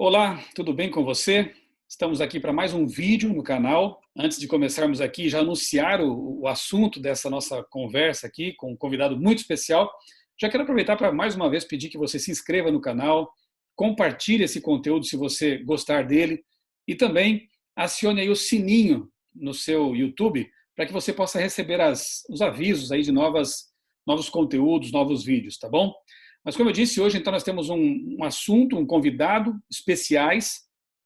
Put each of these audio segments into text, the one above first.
Olá, tudo bem com você? Estamos aqui para mais um vídeo no canal. Antes de começarmos aqui, já anunciar o assunto dessa nossa conversa aqui com um convidado muito especial. Já quero aproveitar para mais uma vez pedir que você se inscreva no canal, compartilhe esse conteúdo se você gostar dele e também acione aí o sininho no seu YouTube para que você possa receber os avisos aí de novos conteúdos, novos vídeos, tá bom? Mas como eu disse, hoje então nós temos um assunto, um convidado especiais.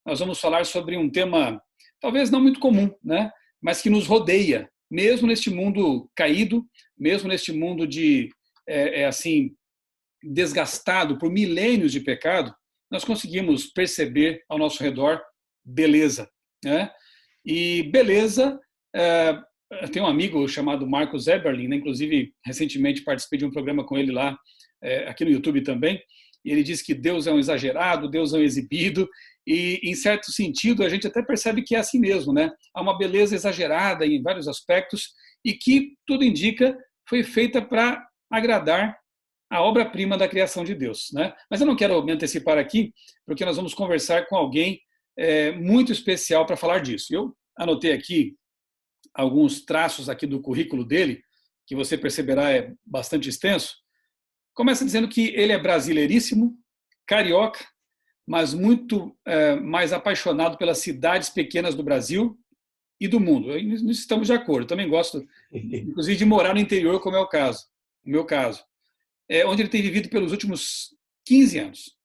Nós vamos falar sobre um tema talvez não muito comum, né? Mas que nos rodeia, mesmo neste mundo caído, mesmo neste mundo assim desgastado por milênios de pecado, nós conseguimos perceber ao nosso redor beleza, né? E beleza, tem um amigo chamado Marcos Eberlin, né? Inclusive recentemente participei de um programa com ele lá, aqui no YouTube também, e ele diz que Deus é um exagerado, Deus é um exibido, e em certo sentido a gente até percebe que é assim mesmo, né? Há uma beleza exagerada em vários aspectos e que, tudo indica, foi feita para agradar a obra-prima da criação de Deus, né? Mas eu não quero me antecipar aqui, porque nós vamos conversar com alguém muito especial para falar disso. Eu anotei aqui alguns traços aqui do currículo dele, que você perceberá é bastante extenso. Começa dizendo que ele é brasileiríssimo, carioca, mas muito mais apaixonado pelas cidades pequenas do Brasil e do mundo. Nós estamos de acordo. Também gosto, inclusive, de morar no interior, como é o meu caso. Onde ele tem vivido pelos últimos 15 anos.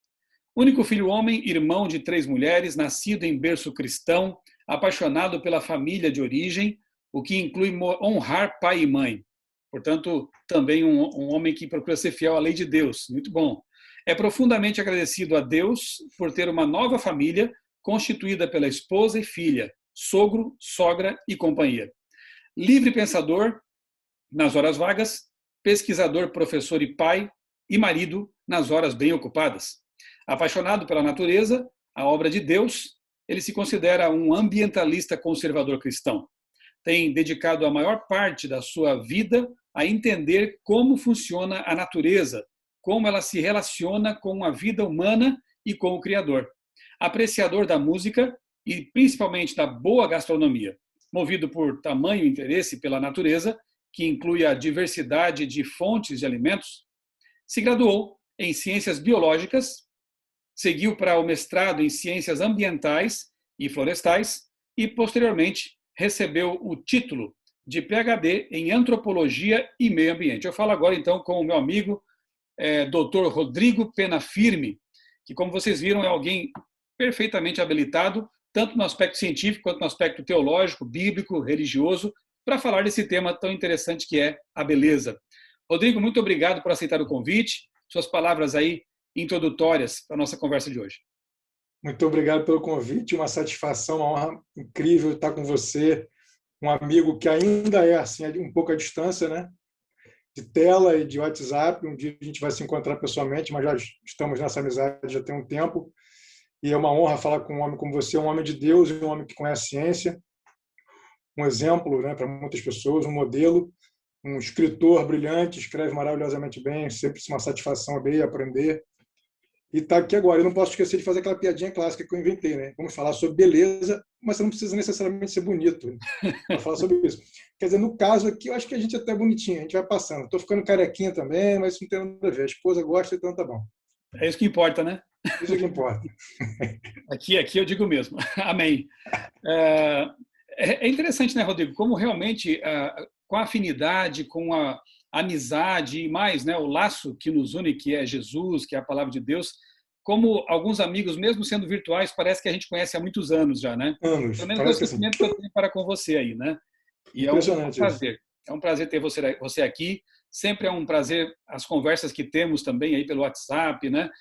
Único filho homem, irmão de 3 mulheres, nascido em berço cristão, apaixonado pela família de origem, o que inclui honrar pai e mãe. Portanto, também um homem que procura ser fiel à lei de Deus. Muito bom. É profundamente agradecido a Deus por ter uma nova família constituída pela esposa e filha, sogro, sogra e companhia. Livre pensador nas horas vagas, pesquisador, professor e pai, e marido nas horas bem ocupadas. Apaixonado pela natureza, a obra de Deus, ele se considera um ambientalista conservador cristão. Tem dedicado a maior parte da sua vida a entender como funciona a natureza, como ela se relaciona com a vida humana e com o Criador. Apreciador da música e principalmente da boa gastronomia, movido por tamanho interesse pela natureza, que inclui a diversidade de fontes de alimentos, se graduou em ciências biológicas, seguiu para o mestrado em ciências ambientais e florestais e, posteriormente, recebeu o título de PhD em antropologia e meio ambiente. Eu falo agora, então, com o meu amigo, Dr. Rodrigo Pena Firme, que, como vocês viram, é alguém perfeitamente habilitado, tanto no aspecto científico quanto no aspecto teológico, bíblico, religioso, para falar desse tema tão interessante que é a beleza. Rodrigo, muito obrigado por aceitar o convite. Suas palavras aí introdutórias para a nossa conversa de hoje. Muito obrigado pelo convite, uma satisfação, uma honra incrível estar com você, um amigo que ainda é assim um pouco à distância, né? De tela e de WhatsApp. Um dia a gente vai se encontrar pessoalmente, mas já estamos nessa amizade já tem um tempo. E é uma honra falar com um homem como você, um homem de Deus e um homem que conhece ciência, um exemplo, né, para muitas pessoas, um modelo, um escritor brilhante, escreve maravilhosamente bem, sempre uma satisfação ver e aprender. E está aqui agora. Eu não posso esquecer de fazer aquela piadinha clássica que eu inventei, né? Vamos falar sobre beleza, mas você não precisa necessariamente ser bonito para falar sobre isso. Quer dizer, no caso aqui, eu acho que a gente é até bonitinho, a gente vai passando. Estou ficando carequinha também, mas isso não tem nada a ver. A esposa gosta, então tá bom. É isso que importa, né? Isso é que importa. Aqui eu digo mesmo. Amém. É interessante, né, Rodrigo? Como realmente, com a afinidade, com a amizade e mais, né, o laço que nos une, que é Jesus, que é a palavra de Deus, como alguns amigos, mesmo sendo virtuais, parece que a gente conhece há muitos anos já, né? Anos, Pelo menos é o parece que assim. sentimento que eu tenho para com você aí, né? E é um Impressionante isso. prazer. É um prazer ter você aqui. Sempre é um prazer as conversas que temos também aí pelo WhatsApp, né?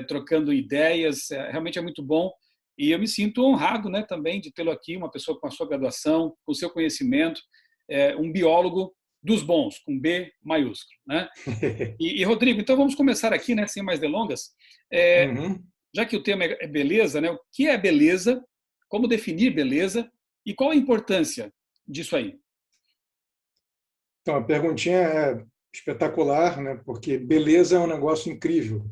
Trocando ideias. Realmente é muito bom. E eu me sinto honrado, né, também de tê-lo aqui, uma pessoa com a sua graduação, com o seu conhecimento, um biólogo dos bons, com B maiúsculo, né? E Rodrigo, então vamos começar aqui, né, sem mais delongas. Uhum. Já que o tema é beleza, né? O que é beleza? Como definir beleza? E qual a importância disso aí? Então, a perguntinha é espetacular, né? Porque beleza é um negócio incrível.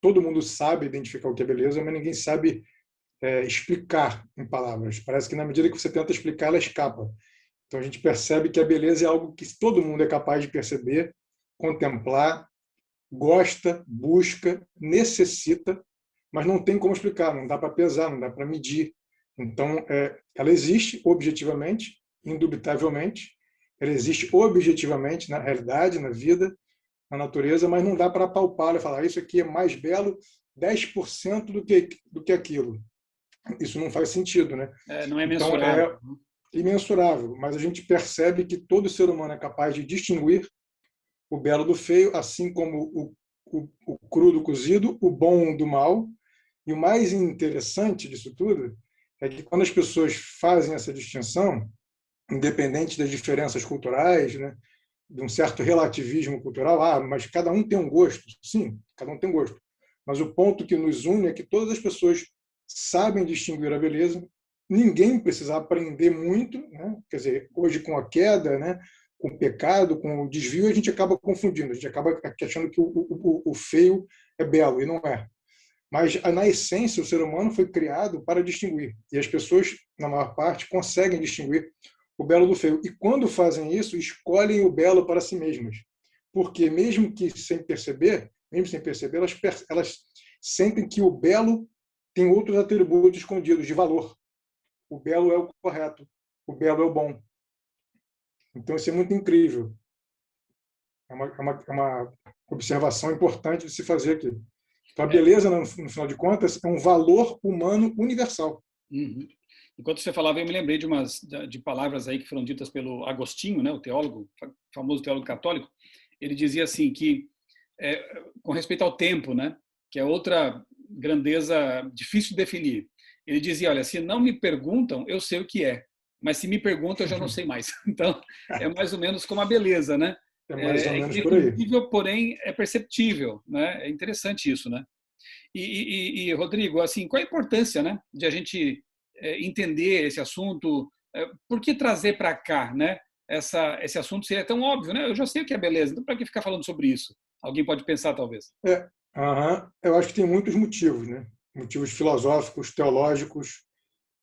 todo mundo sabe identificar o que é beleza, mas ninguém sabe explicar em palavras. Parece que na medida que você tenta explicar, ela escapa. Então a gente percebe que a beleza é algo que todo mundo é capaz de perceber, contemplar, gosta, busca, necessita, mas não tem como explicar, não dá para pesar, não dá para medir. Então, ela existe objetivamente, indubitavelmente, ela existe objetivamente na realidade, na vida, na natureza, mas não dá para palpar e falar isso aqui é mais belo 10% do que aquilo. Isso não faz sentido, né? Não é Então, mensurável. é imensurável, mas a gente percebe que todo ser humano é capaz de distinguir o belo do feio, assim como o cru do cozido, o bom do mal. E o mais interessante disso tudo é que quando as pessoas fazem essa distinção, independente das diferenças culturais, né, de um certo relativismo cultural, mas cada um tem um gosto. Sim, cada um tem um gosto. Mas o ponto que nos une é que todas as pessoas sabem distinguir a beleza. Ninguém precisa aprender muito, né? Quer dizer, hoje com a queda, né, com o pecado, com o desvio, a gente acaba confundindo, a gente acaba achando que o feio é belo, e não é. Mas, na essência, o ser humano foi criado para distinguir. E as pessoas, na maior parte, conseguem distinguir o belo do feio. E, quando fazem isso, escolhem o belo para si mesmas. Porque, mesmo sem perceber, elas sentem que o belo tem outros atributos escondidos de valor. O belo é o correto. O belo é o bom. Então, isso é muito incrível. É uma observação importante de se fazer aqui. Então, a beleza, no final de contas, é um valor humano universal. Uhum. Enquanto você falava, eu me lembrei de palavras aí que foram ditas pelo Agostinho, né, o teólogo, famoso teólogo católico. Ele dizia assim que, com respeito ao tempo, né, que é outra grandeza difícil de definir. Ele dizia, olha, se não me perguntam, eu sei o que é, mas se me perguntam, eu já não sei mais. Então, é mais ou menos como a beleza, né? É mais ou menos É por aí. invisível, porém é perceptível, né? É interessante isso, né? E Rodrigo, assim, qual a importância, né, de a gente entender esse assunto? Por que trazer para cá, né? Esse assunto seria tão óbvio, né? Eu já sei o que é beleza, então para que ficar falando sobre isso? Alguém pode pensar, talvez. Eu acho que tem muitos motivos, né? Motivos filosóficos, teológicos,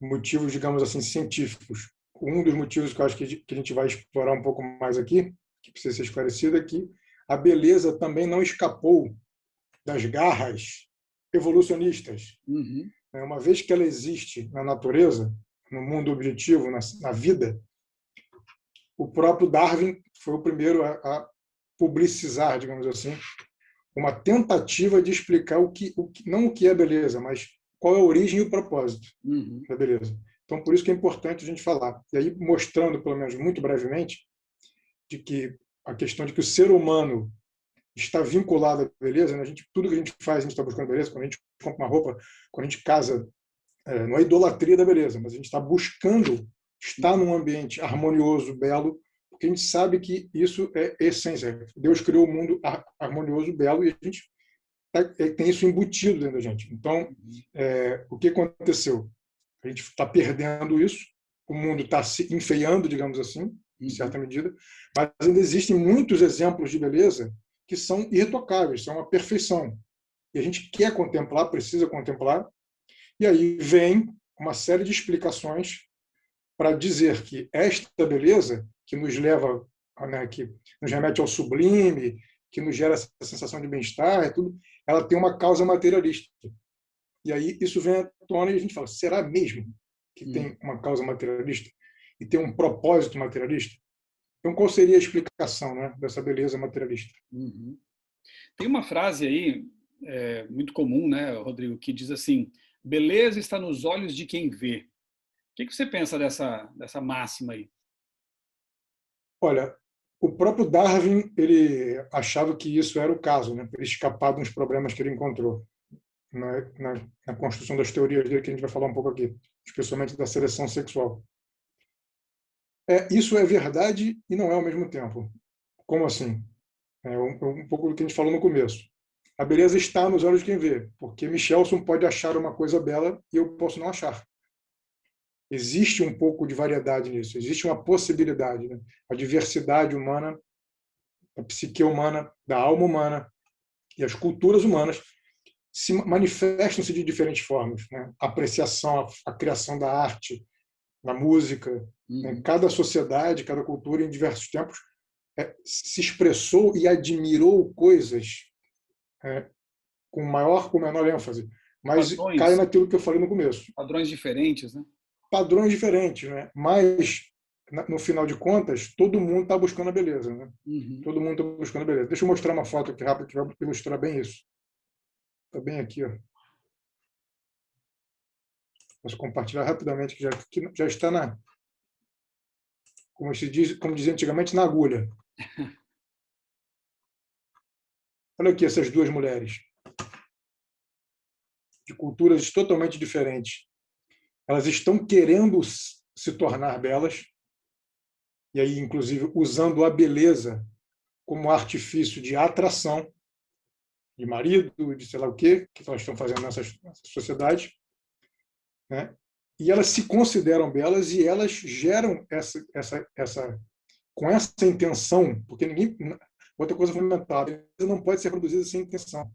motivos, digamos assim, científicos. Um dos motivos que eu acho que a gente vai explorar um pouco mais aqui, que precisa ser esclarecido, é que a beleza também não escapou das garras evolucionistas. Uhum. Uma vez que ela existe na natureza, no mundo objetivo, na vida, o próprio Darwin foi o primeiro a publicizar, digamos assim, uma tentativa de explicar não o que é beleza, mas qual é a origem e o propósito da beleza. Então, por isso que é importante a gente falar. E aí, mostrando, pelo menos muito brevemente, de que a questão de que o ser humano está vinculado à beleza, né? Tudo que a gente faz, a gente está buscando beleza. Quando a gente compra uma roupa, quando a gente casa, não é idolatria da beleza, mas a gente está buscando estar num ambiente harmonioso, belo, porque a gente sabe que isso é essência. Deus criou o mundo harmonioso, belo, e a gente tem isso embutido dentro da gente. Então, o que aconteceu? A gente está perdendo isso, o mundo está se enfeiando, digamos assim, em certa medida, mas ainda existem muitos exemplos de beleza que são irretocáveis, são a perfeição. E a gente quer contemplar, precisa contemplar, e aí vem uma série de explicações para dizer que esta beleza que nos leva, né, que nos remete ao sublime, que nos gera essa sensação de bem-estar e tudo, ela tem uma causa materialista. E aí isso vem à tona e a gente fala, será mesmo que tem uma causa materialista e tem um propósito materialista? Então, qual seria a explicação, né, dessa beleza materialista? Uhum. Tem uma frase aí muito comum, né, Rodrigo, que diz assim: beleza está nos olhos de quem vê. O que você pensa dessa máxima aí? Olha, o próprio Darwin ele achava que isso era o caso, né, para ele escapar dos problemas que ele encontrou na construção das teorias dele, que a gente vai falar um pouco aqui, especialmente da seleção sexual. Isso é verdade e não é ao mesmo tempo. Como assim? Um pouco do que a gente falou no começo. A beleza está nos olhos de quem vê, porque Michelson pode achar uma coisa bela e eu posso não achar. Existe um pouco de variedade nisso, existe uma possibilidade, né? A diversidade humana, a psique humana, da alma humana e as culturas humanas se manifestam-se de diferentes formas, né? A apreciação, a criação da arte, da música, né? Cada sociedade, cada cultura, em diversos tempos, se expressou e admirou coisas com maior ou menor ênfase, mas cai Padrões, naquilo que eu falei no começo. padrões diferentes, né? Padrões diferentes, né? Mas, no final de contas, todo mundo está buscando a beleza, né? Todo mundo está buscando a beleza. Deixa eu mostrar uma foto aqui rápida que vai ilustrar bem isso. Está bem aqui, ó. Posso compartilhar rapidamente, que já está como dizia antigamente, na agulha. Olha aqui essas duas mulheres, de culturas totalmente diferentes. Elas estão querendo se tornar belas, e aí, inclusive, usando a beleza como artifício de atração de marido, de sei lá o quê, que elas estão fazendo nessa sociedade, né? E elas se consideram belas e elas geram com essa intenção, porque outra coisa fundamental, a beleza não pode ser produzida sem intenção.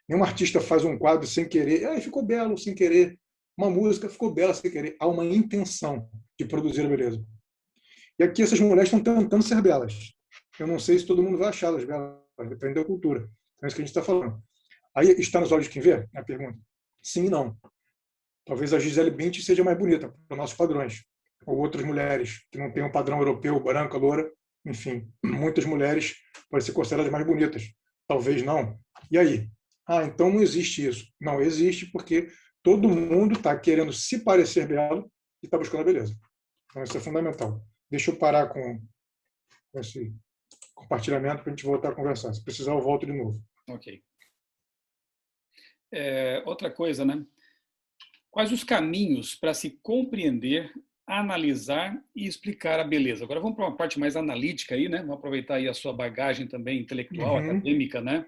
Nenhum artista faz um quadro sem querer, ficou belo sem querer. Uma música ficou bela sem querer. Há uma intenção de produzir a beleza. E aqui essas mulheres estão tentando ser belas. Eu não sei se todo mundo vai achá-las belas, depende da cultura. É isso que a gente está falando. Aí está nos olhos de quem vê? A pergunta. Sim e não. Talvez a Gisele Bündchen seja mais bonita, para nossos padrões. Ou outras mulheres que não têm um padrão europeu, branca, loura. Enfim, muitas mulheres podem ser consideradas mais bonitas. Talvez não. E aí? Então não existe isso. Não existe porque todo mundo está querendo se parecer belo e está buscando a beleza. Então isso é fundamental. Deixa eu parar com esse compartilhamento para a gente voltar a conversar. Se precisar, eu volto de novo. Ok. Outra coisa, né? Quais os caminhos para se compreender, analisar e explicar a beleza? Agora vamos para uma parte mais analítica aí, né? Vamos aproveitar aí a sua bagagem também intelectual, acadêmica, né?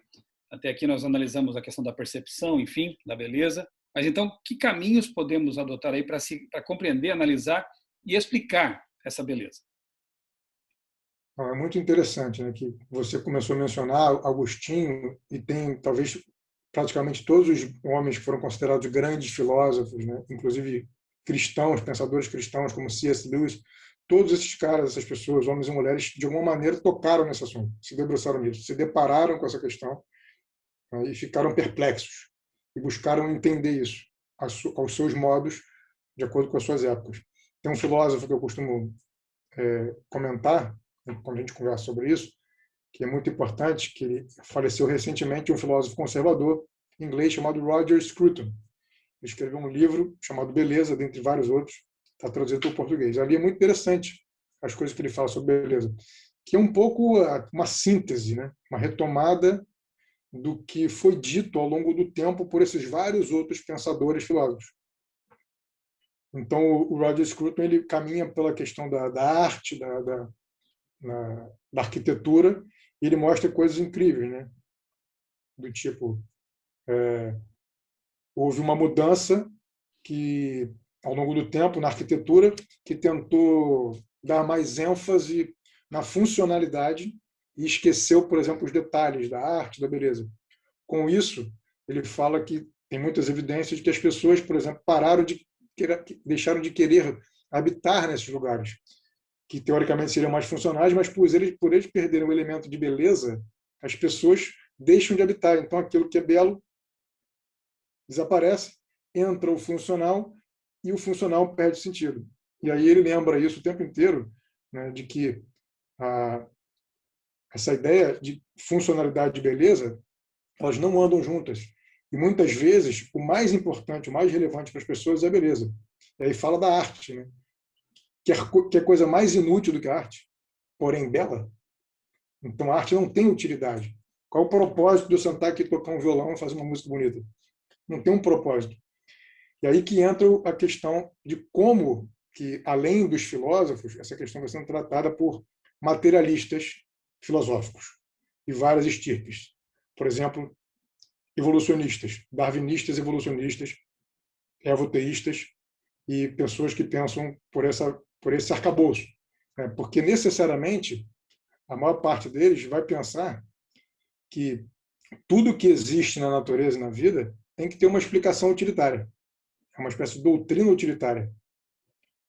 Até aqui nós analisamos a questão da percepção, enfim, da beleza. Mas então, que caminhos podemos adotar aí para compreender, analisar e explicar essa beleza? É muito interessante, né, que você começou a mencionar Agostinho, e tem talvez praticamente todos os homens que foram considerados grandes filósofos, né, inclusive cristãos, pensadores cristãos como C.S. Lewis, todos esses caras, essas pessoas, homens e mulheres, de alguma maneira tocaram nesse assunto, se debruçaram nisso, se depararam com essa questão, né, e ficaram perplexos e buscaram entender isso aos seus modos, de acordo com as suas épocas. Tem um filósofo que eu costumo comentar quando a gente conversa sobre isso, que é muito importante, que ele faleceu recentemente, um filósofo conservador inglês chamado Roger Scruton. Ele escreveu um livro chamado Beleza, dentre vários outros, está traduzido para o português. Ali é muito interessante as coisas que ele fala sobre beleza, que é um pouco uma síntese, né? Uma retomada do que foi dito ao longo do tempo por esses vários outros pensadores filósofos. Então, o Roger Scruton ele caminha pela questão da arte, da arquitetura, e ele mostra coisas incríveis, né? Do tipo, houve uma mudança que, ao longo do tempo, na arquitetura, que tentou dar mais ênfase na funcionalidade e esqueceu, por exemplo, os detalhes da arte, da beleza. Com isso, ele fala que tem muitas evidências de que as pessoas, por exemplo, deixaram de querer habitar nesses lugares, que teoricamente seriam mais funcionais, mas por eles perderem o elemento de beleza, as pessoas deixam de habitar. Então, aquilo que é belo desaparece, entra o funcional e o funcional perde sentido. E aí ele lembra isso o tempo inteiro, né, de que essa ideia de funcionalidade e beleza, elas não andam juntas. E muitas vezes o mais importante, o mais relevante para as pessoas é a beleza. E aí fala da arte, né? Que é coisa mais inútil do que a arte, porém bela. Então a arte não tem utilidade. Qual o propósito de eu sentar aqui, tocar um violão e fazer uma música bonita? Não tem um propósito. E aí que entra a questão de como que, além dos filósofos, essa questão vai sendo tratada por materialistas filosóficos e várias estirpes. Por exemplo, evolucionistas, darwinistas evolucionistas, evoteístas e pessoas que pensam por esse arcabouço. Porque, necessariamente, a maior parte deles vai pensar que tudo que existe na natureza e na vida tem que ter uma explicação utilitária. É uma espécie de doutrina utilitária.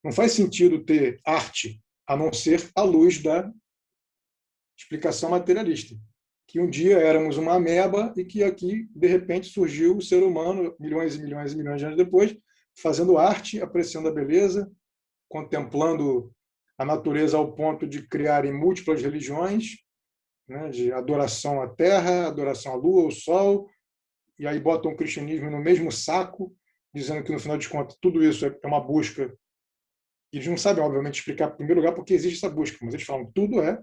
Não faz sentido ter arte a não ser à luz da explicação materialista. Que um dia éramos uma ameba e que aqui, de repente, surgiu o ser humano, milhões e milhões e milhões de anos depois, fazendo arte, apreciando a beleza, contemplando a natureza ao ponto de criarem múltiplas religiões, né, de adoração à terra, adoração à lua, ao sol, e aí botam o cristianismo no mesmo saco, dizendo que, no final de contas, tudo isso é uma busca. Eles não sabem, obviamente, explicar, em primeiro lugar, porque existe essa busca, mas eles falam que tudo é,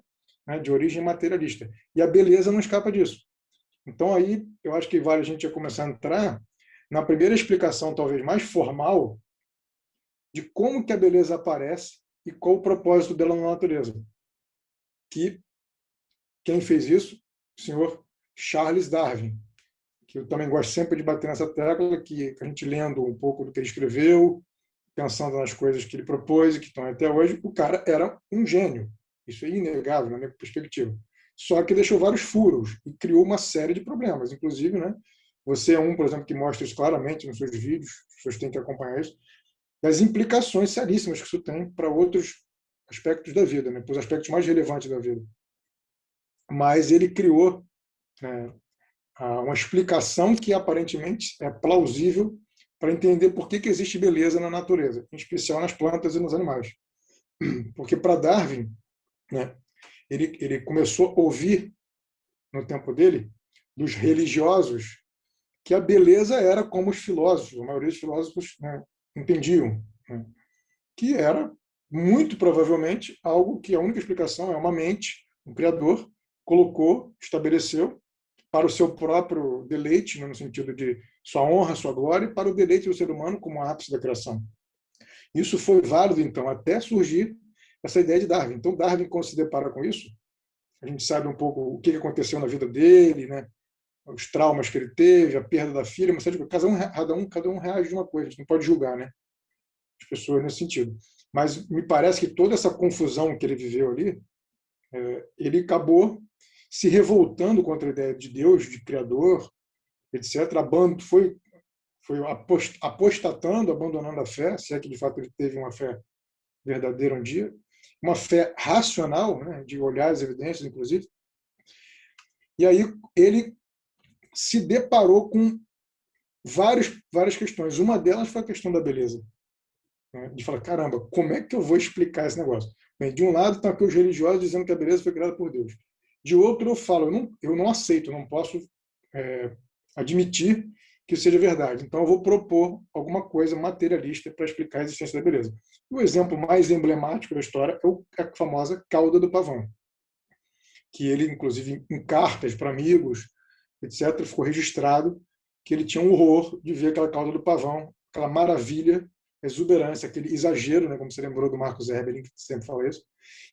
né, de origem materialista. E a beleza não escapa disso. Então, aí, eu acho que vale a gente já começar a entrar na primeira explicação, talvez mais formal, de como que a beleza aparece e qual o propósito dela na natureza. Que quem fez isso? O senhor Charles Darwin, que eu também gosto sempre de bater nessa tecla, que a gente lendo um pouco do que ele escreveu, pensando nas coisas que ele propôs e que estão até hoje, o cara era um gênio. Isso é inegável na minha perspectiva. Só que deixou vários furos e criou uma série de problemas. Inclusive, né, você é um, por exemplo, que mostra isso claramente nos seus vídeos, as pessoas têm que acompanhar isso, das implicações seríssimas que isso tem para outros aspectos da vida, né, para os aspectos mais relevantes da vida. Mas ele criou, né, uma explicação que aparentemente é plausível para entender por que existe beleza na natureza, em especial nas plantas e nos animais. Porque para Darwin, né, ele começou a ouvir, no tempo dele, dos religiosos, que a beleza era como os filósofos, a maioria dos filósofos, né, entendiam, né, que era, muito provavelmente, algo que a única explicação é uma mente, um criador, colocou, estabeleceu, para o seu próprio deleite, no sentido de sua honra, sua glória, e para o deleite do ser humano como ápice da criação. Isso foi válido, então, até surgir essa ideia de Darwin. Então, Darwin, quando se depara com isso, a gente sabe um pouco o que aconteceu na vida dele, né? Os traumas que ele teve, a perda da filha, uma série de coisas. Cada um reage de uma coisa, a gente não pode julgar, né, as pessoas nesse sentido. Mas me parece que toda essa confusão que ele viveu ali, ele acabou se revoltando contra a ideia de Deus, de Criador, etc. Foi apostatando, abandonando a fé, se é que de fato ele teve uma fé verdadeira um dia, uma fé racional, né, de olhar as evidências, inclusive. E aí ele se deparou com várias questões. Uma delas foi a questão da beleza, né, de falar, caramba, como é que eu vou explicar esse negócio? Bem, de um lado estão aqui os religiosos dizendo que a beleza foi criada por Deus. De outro, eu falo, eu não aceito, não posso admitir que isso seja verdade. Então, eu vou propor alguma coisa materialista para explicar a existência da beleza. O exemplo mais emblemático da história é a famosa cauda do pavão, que ele, inclusive, em cartas para amigos, etc., ficou registrado que ele tinha um horror de ver aquela cauda do pavão, aquela maravilha, exuberância, aquele exagero, né, como você lembrou do Marcos Eberlin, que sempre fala isso.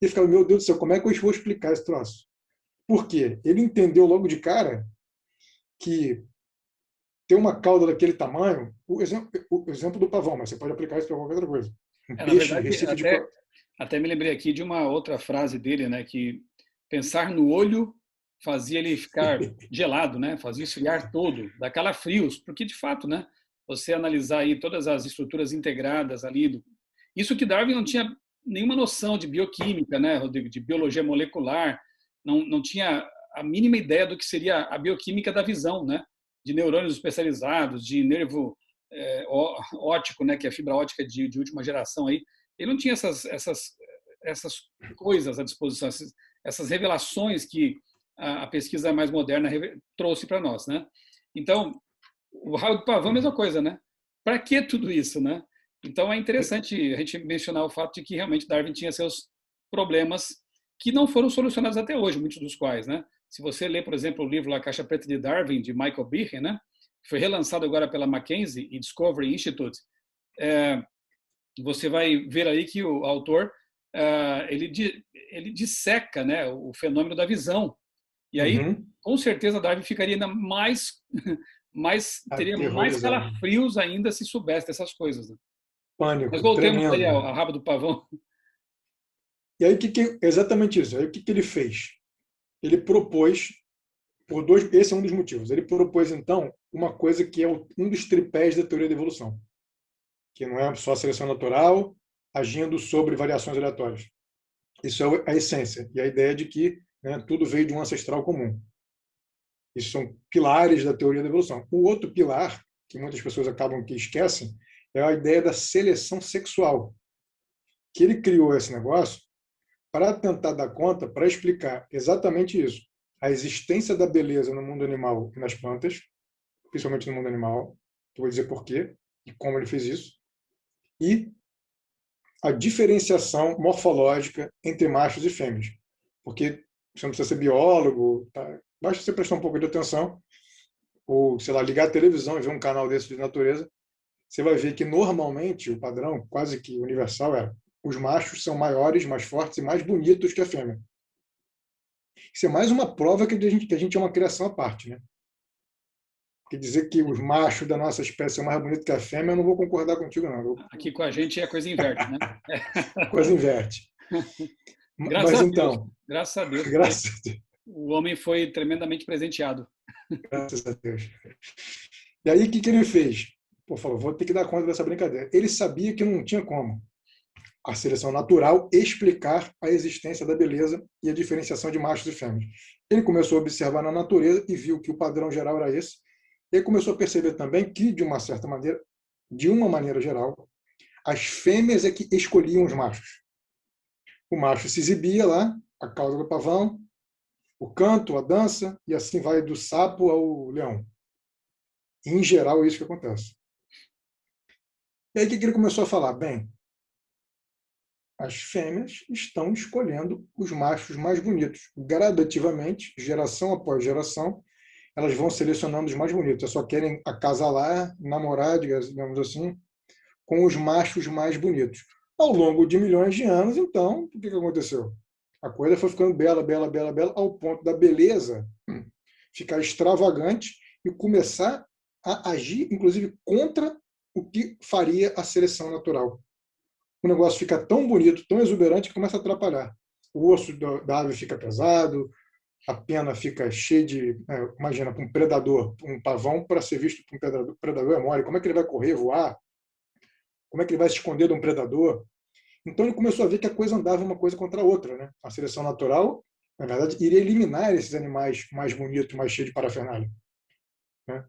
E ele ficava, meu Deus do céu, como é que eu vou explicar esse troço? Por quê? Ele entendeu logo de cara que ter uma cauda daquele tamanho, o exemplo do pavão, mas você pode aplicar isso para qualquer outra coisa. Um Na peixe de verdade, Recife de até me lembrei aqui de uma outra frase dele, né, que pensar no olho fazia ele ficar gelado, né, fazia esfriar todo, dá calafrios, porque de fato, né, você analisar aí todas as estruturas integradas ali, isso que Darwin não tinha nenhuma noção de bioquímica, né, Rodrigo, de biologia molecular, não tinha a mínima ideia do que seria a bioquímica da visão, né, de neurônios especializados, de nervo óptico, né, que é a fibra óptica de última geração aí. Ele não tinha essas coisas à disposição, essas revelações que a pesquisa mais moderna trouxe para nós, né? Então, o raio do pavão é a mesma coisa, né? Para que tudo isso, né? Então é interessante a gente mencionar o fato de que realmente Darwin tinha seus problemas que não foram solucionados até hoje, muitos dos quais, né? Se você ler, por exemplo, o livro A Caixa Preta de Darwin, de Michael Behe, né? Que foi relançado agora pela Mackenzie e Discovery Institute, você vai ver aí que o autor ele disseca, né, o fenômeno da visão. E aí, com certeza, Darwin ficaria ainda teria mais calafrios ainda se soubesse dessas coisas. Né? Pânico, Mas voltemos tremendo. aí ao rabo do pavão. E aí, exatamente isso. Aí, o que ele fez? Ele propôs, esse é um dos motivos, ele propôs, então, uma coisa que é um dos tripés da teoria da evolução, que não é só a seleção natural agindo sobre variações aleatórias. Isso é a essência e a ideia de que, né, tudo veio de um ancestral comum. Isso são pilares da teoria da evolução. O outro pilar, que muitas pessoas acabam que esquecem, é a ideia da seleção sexual, que ele criou esse negócio para tentar dar conta, para explicar exatamente isso. A existência da beleza no mundo animal e nas plantas, principalmente no mundo animal, eu vou dizer por quê e como ele fez isso, e a diferenciação morfológica entre machos e fêmeas. Porque você não precisa ser biólogo, tá? Basta você prestar um pouco de atenção, ou, sei lá, ligar a televisão e ver um canal desse de natureza, você vai ver que normalmente o padrão, quase que universal, é os machos são maiores, mais fortes e mais bonitos que a fêmea. Isso é mais uma prova que a gente é uma criação à parte, né? Porque dizer que os machos da nossa espécie são mais bonitos que a fêmea, eu não vou concordar contigo, não. Aqui com a gente a coisa inverte, né? Coisa inverte. Graças Mas a Deus. então, Graças a Deus. graças a Deus. O homem foi tremendamente presenteado. Graças a Deus. E aí, o que ele fez? Pô, falou, vou ter que dar conta dessa brincadeira. Ele sabia que não tinha como a seleção natural explicar a existência da beleza e a diferenciação de machos e fêmeas. Ele começou a observar na natureza e viu que o padrão geral era esse. Ele começou a perceber também que, de uma certa maneira, de uma maneira geral, as fêmeas é que escolhiam os machos. O macho se exibia lá, a cauda do pavão, o canto, a dança, e assim vai do sapo ao leão. Em geral, é isso que acontece. E aí, o que ele começou a falar? Bem, as fêmeas estão escolhendo os machos mais bonitos. Gradativamente, geração após geração, elas vão selecionando os mais bonitos. Elas só querem acasalar, namorar, digamos assim, com os machos mais bonitos. Ao longo de milhões de anos, então, o que aconteceu? A coisa foi ficando bela, bela, bela, bela, ao ponto da beleza ficar extravagante e começar a agir, inclusive, contra o que faria a seleção natural. O negócio fica tão bonito, tão exuberante, que começa a atrapalhar. O osso da ave fica pesado, a pena fica cheia de... imagina, para um predador, um pavão, para ser visto por um predador é mole. Como é que ele vai correr, voar? Como é que ele vai se esconder de um predador? Então ele começou a ver que a coisa andava uma coisa contra a outra, né? A seleção natural, na verdade, iria eliminar esses animais mais bonitos, mais cheios de parafernália, né?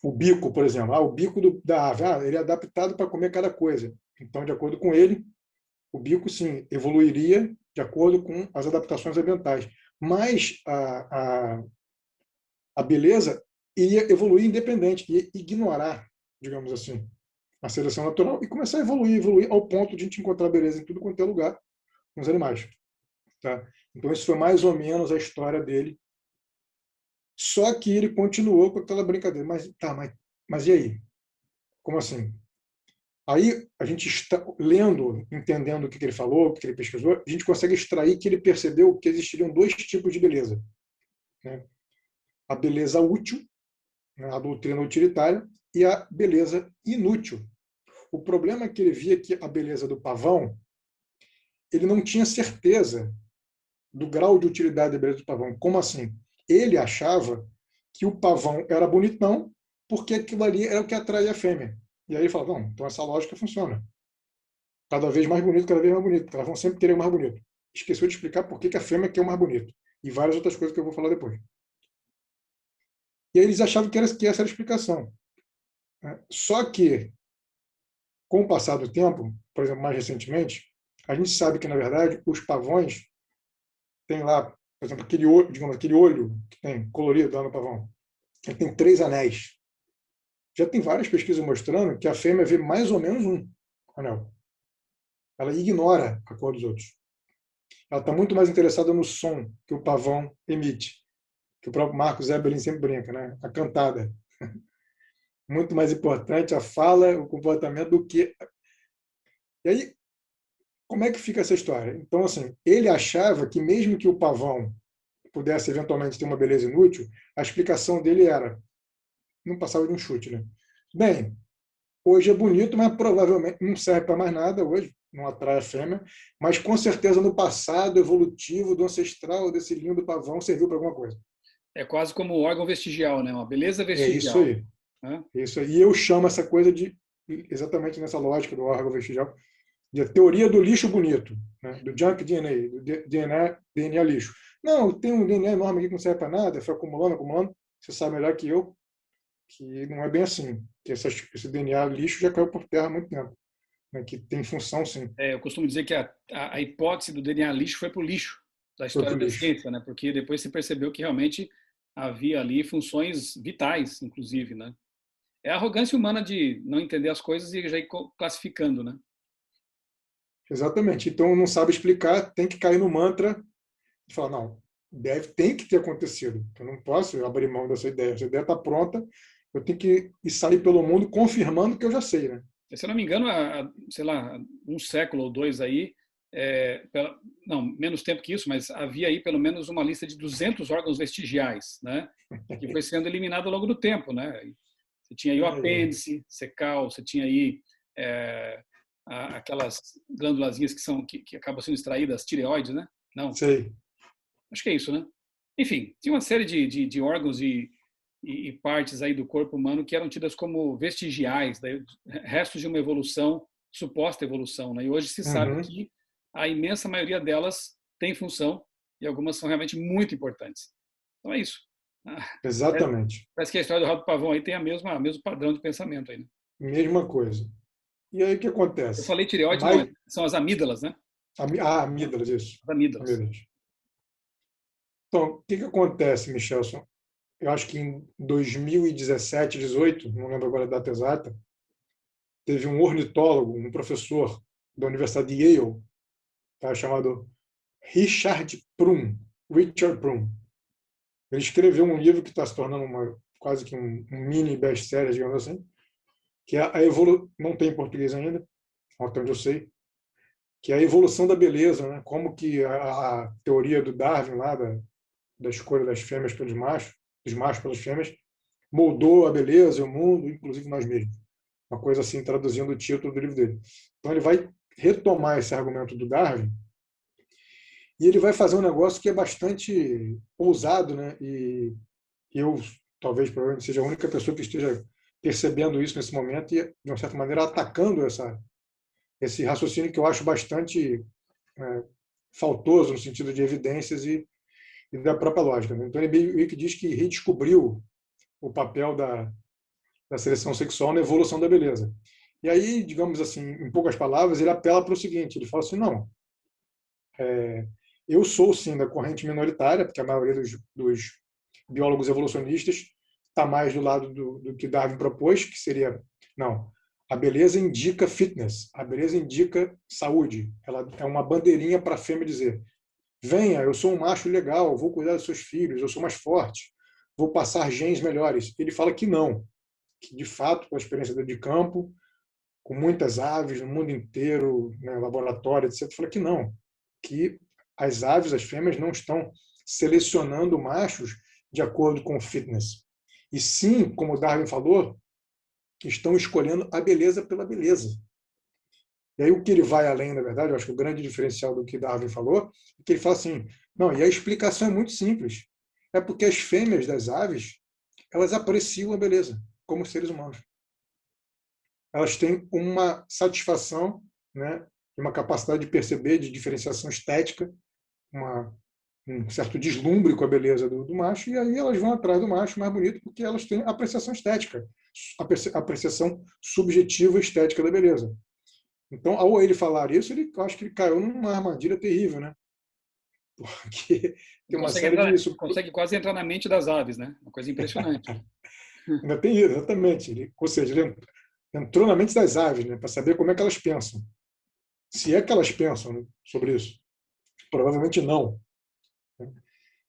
O bico, por exemplo, o bico da ave, ele é adaptado para comer cada coisa. Então, de acordo com ele, o bico, sim, evoluiria de acordo com as adaptações ambientais. Mas a beleza iria evoluir independente, ia ignorar, digamos assim, a seleção natural e começar a evoluir ao ponto de a gente encontrar beleza em tudo quanto é lugar nos animais. Tá? Então, isso foi mais ou menos a história dele. Só que ele continuou com aquela brincadeira. Mas e aí? Como assim? Aí, a gente está lendo, entendendo o que ele falou, o que ele pesquisou, a gente consegue extrair que ele percebeu que existiriam dois tipos de beleza, né? A beleza útil, né, a doutrina utilitária, e a beleza inútil. O problema é que ele via que a beleza do pavão, ele não tinha certeza do grau de utilidade da beleza do pavão. Como assim? Ele achava que o pavão era bonitão porque aquilo ali era o que atraía a fêmea. E aí ele fala, não, então essa lógica funciona. Cada vez mais bonito, cada vez mais bonito. Elas vão sempre querer o mais bonito. Esqueceu de explicar por que a fêmea quer o mais bonito. E várias outras coisas que eu vou falar depois. E aí eles achavam que essa era a explicação. Só que, com o passar do tempo, por exemplo, mais recentemente, a gente sabe que, na verdade, os pavões têm lá, por exemplo, aquele olho que tem colorido lá no pavão. Ele tem 3 anéis. Já tem várias pesquisas mostrando que a fêmea vê mais ou menos um anel. Ela ignora a cor dos outros. Ela está muito mais interessada no som que o pavão emite, que o próprio Marcos Eberlin sempre brinca, né? A cantada. Muito mais importante a fala, o comportamento do que... E aí, como é que fica essa história? Então, assim, ele achava que mesmo que o pavão pudesse eventualmente ter uma beleza inútil, a explicação dele era, não passava de um chute, né? Bem, hoje é bonito, mas provavelmente não serve para mais nada hoje, não atrai a fêmea, mas com certeza no passado evolutivo do ancestral desse lindo pavão serviu para alguma coisa. É quase como órgão vestigial, né? Uma beleza É isso vestigial, aí. né? Isso aí. E eu chamo essa coisa de, exatamente nessa lógica do órgão vestigial, de a teoria do lixo bonito, né? Do junk DNA, do DNA lixo. Não, tem um DNA enorme aqui que não serve para nada, foi acumulando, acumulando. Você sabe melhor que eu que não é bem assim, que esse DNA lixo já caiu por terra há muito tempo, né? Que tem função, sim, Eu costumo dizer que a hipótese do DNA lixo foi para o lixo da foi para história o da lixo. ciência, né? Porque depois se percebeu que realmente havia ali funções vitais, inclusive, né? É a arrogância humana de não entender as coisas e já ir classificando, né? Exatamente. Então, não sabe explicar, tem que cair no mantra e falar, não, tem que ter acontecido. Eu não posso abrir mão dessa ideia. Essa ideia está pronta, eu tenho que ir sair pelo mundo confirmando que eu já sei, né? Se eu não me engano, sei lá, um século ou dois aí, não, menos tempo que isso, mas havia aí pelo menos uma lista de 200 órgãos vestigiais, né? Que foi sendo eliminado ao longo do tempo, né? Você tinha aí o apêndice, secal, você tinha aí é, aquelas glândulazinhas que acabam sendo extraídas, tireoides, né? Não, Sei. acho que é isso, né? Enfim, tinha uma série de órgãos e partes aí do corpo humano que eram tidas como vestigiais, restos de uma evolução, suposta evolução, né? E hoje se sabe Uhum. que a imensa maioria delas tem função e algumas são realmente muito importantes. Então é isso. Exatamente. Parece que a história do Rato Pavão aí tem o mesmo padrão de pensamento aí, né? Mesma coisa. E aí o que Eu acontece? falei tireoide, não, Mais, são as amígdalas, né? amígdalas, isso. As amígdalas. Amígdalas. Então, o que acontece, Michelson? Eu acho que em 2017, 18, não lembro agora a data exata, teve um ornitólogo, um professor da Universidade de Yale, tá, chamado Richard Prum. Richard Prum. Ele escreveu um livro que está se tornando quase que um mini best-seller, digamos assim, que é a evolução, não tem em português ainda, até onde eu sei, que é a evolução da beleza, né? Como que a teoria do Darwin lá da escolha das fêmeas pelos machos, dos machos pelas fêmeas, moldou a beleza, o mundo, inclusive nós mesmos. Uma coisa assim, traduzindo o título do livro dele. Então ele vai retomar esse argumento do Darwin e ele vai fazer um negócio que é bastante ousado, né? E eu, talvez, provavelmente, seja a única pessoa que esteja percebendo isso nesse momento e, de uma certa maneira, atacando esse raciocínio que eu acho bastante faltoso no sentido de evidências e da própria lógica, né? Então, ele meio que diz que redescobriu o papel da seleção sexual na evolução da beleza. E aí, digamos assim, em poucas palavras, ele apela para o seguinte: ele fala assim, não, eu sou sim da corrente minoritária, porque a maioria dos biólogos evolucionistas está mais do lado do que Darwin propôs, que seria, não, a beleza indica fitness, a beleza indica saúde. Ela é uma bandeirinha para a fêmea dizer, venha, eu sou um macho legal, vou cuidar dos seus filhos, eu sou mais forte, vou passar genes melhores. Ele fala que não, que de fato, com a experiência de campo, com muitas aves no mundo inteiro, né, laboratório, etc., fala que não, que as aves, as fêmeas, não estão selecionando machos de acordo com o fitness. E sim, como Darwin falou, estão escolhendo a beleza pela beleza. E aí o que ele vai além, na verdade, eu acho que o grande diferencial do que Darwin falou, é que ele fala assim, não, e a explicação é muito simples. É porque as fêmeas das aves, elas apreciam a beleza, como seres humanos. Elas têm uma satisfação, né, uma capacidade de perceber, de diferenciação estética, um certo deslumbre com a beleza do macho, e aí elas vão atrás do macho mais bonito porque elas têm apreciação estética, apreciação subjetiva estética da beleza. Então, ao ele falar isso, eu acho que ele caiu numa armadilha terrível, né? Porque tem uma série de isso. Consegue quase entrar na mente das aves, né? Uma coisa impressionante. Ainda tem isso, exatamente. Ou seja, ele entrou na mente das aves, né, para saber como é que elas pensam. Se é que elas pensam, né, sobre isso. Provavelmente não.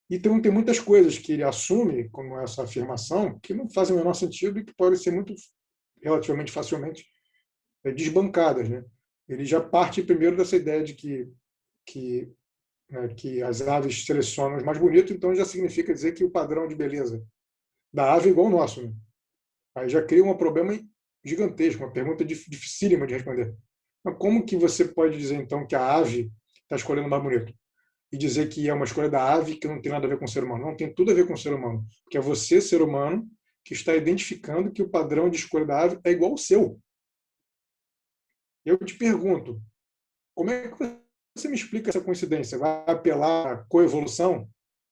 E tem muitas coisas que ele assume como essa afirmação que não fazem o menor sentido e que podem ser muito relativamente facilmente desbancadas, né? Ele já parte primeiro dessa ideia de que, né, que as aves selecionam os mais bonitos, então já significa dizer que o padrão de beleza da ave é igual ao nosso, né? Aí já cria um problema gigantesco, uma pergunta dificílima de responder. Mas como que você pode dizer, então, que a ave está escolhendo o mais bonito? e dizer que é uma escolha da ave que não tem nada a ver com o ser humano. Não, tem tudo a ver com o ser humano, porque é você, ser humano, que está identificando que o padrão de escolha da ave é igual ao seu. Eu te pergunto, como é que você me explica essa coincidência? Vai apelar à coevolução?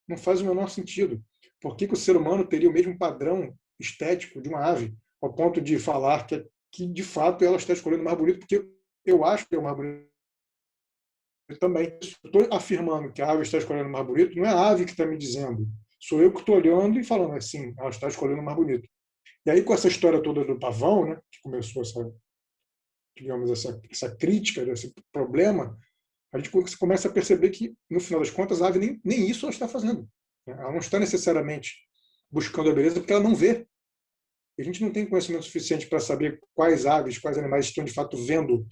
Não faz o menor sentido. Por que o ser humano teria o mesmo padrão estético de uma ave, ao ponto de falar que de fato ela está escolhendo o mais bonito, porque eu acho que é o mais bonito também. Estou afirmando que a ave está escolhendo o mais bonito, não é a ave que está me dizendo. Sou eu que estou olhando e falando assim, ela está escolhendo o mais bonito. E aí, com essa história toda do pavão, né, que começou essa, digamos, essa crítica desse problema, a gente começa a perceber que, no final das contas, a ave nem isso ela está fazendo. Ela não está necessariamente buscando a beleza porque ela não vê. A gente não tem conhecimento suficiente para saber quais aves, quais animais estão de fato vendo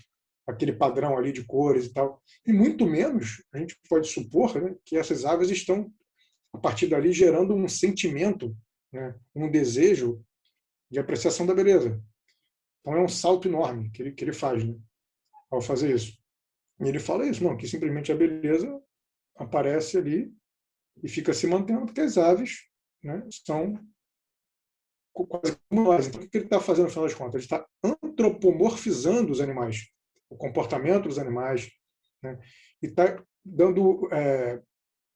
aquele padrão ali de cores e tal. E muito menos a gente pode supor, né, que essas aves estão, a partir dali, gerando um sentimento, né, um desejo de apreciação da beleza. Então é um salto enorme que ele faz, né, ao fazer isso. E ele fala isso, não, que simplesmente a beleza aparece ali e fica se mantendo, porque as aves, né, são quase como nós. Então, o que ele está fazendo, no final das contas? Ele está antropomorfizando os animais, o comportamento dos animais, né, e está dando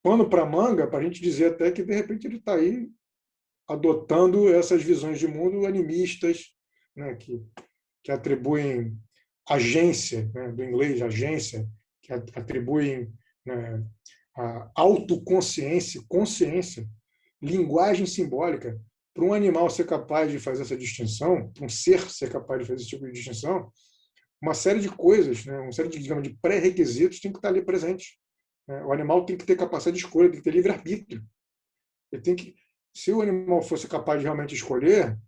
pano para manga para a gente dizer até que, de repente, ele está aí adotando essas visões de mundo animistas, né, que atribuem agência, né, do inglês agência, que atribuem, né, a autoconsciência, consciência, linguagem simbólica. Para um animal ser capaz de fazer essa distinção, para um ser capaz de fazer esse tipo de distinção, uma série de coisas, né, uma série de, digamos, de pré-requisitos tem que estar ali presentes. Né? O animal tem que ter capacidade de escolha, tem que ter livre-arbítrio. Ele tem que, se o animal fosse capaz de realmente escolher,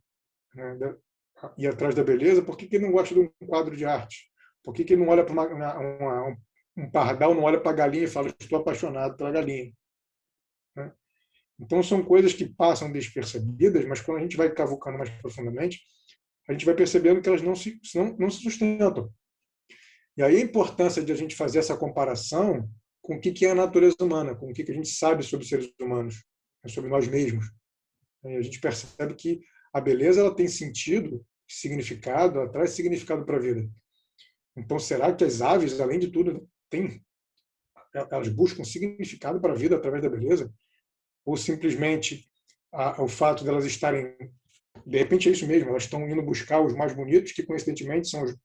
né, ir atrás da beleza, por que ele não gosta de um quadro de arte? Por que ele não olha para um pardal, não olha para a galinha e fala, estou apaixonado pela galinha? Né? Então, são coisas que passam despercebidas, mas quando a gente vai cavucando mais profundamente, a gente vai percebendo que elas não se sustentam. E aí a importância de a gente fazer essa comparação com o que é a natureza humana, com o que a gente sabe sobre os seres humanos, sobre nós mesmos. E a gente percebe que a beleza ela tem sentido, significado, ela traz significado para a vida. Então, será que as aves, além de tudo, elas buscam significado para a vida através da beleza? Ou simplesmente o fato de elas estarem, de repente é isso mesmo, elas estão indo buscar os mais bonitos, que coincidentemente são os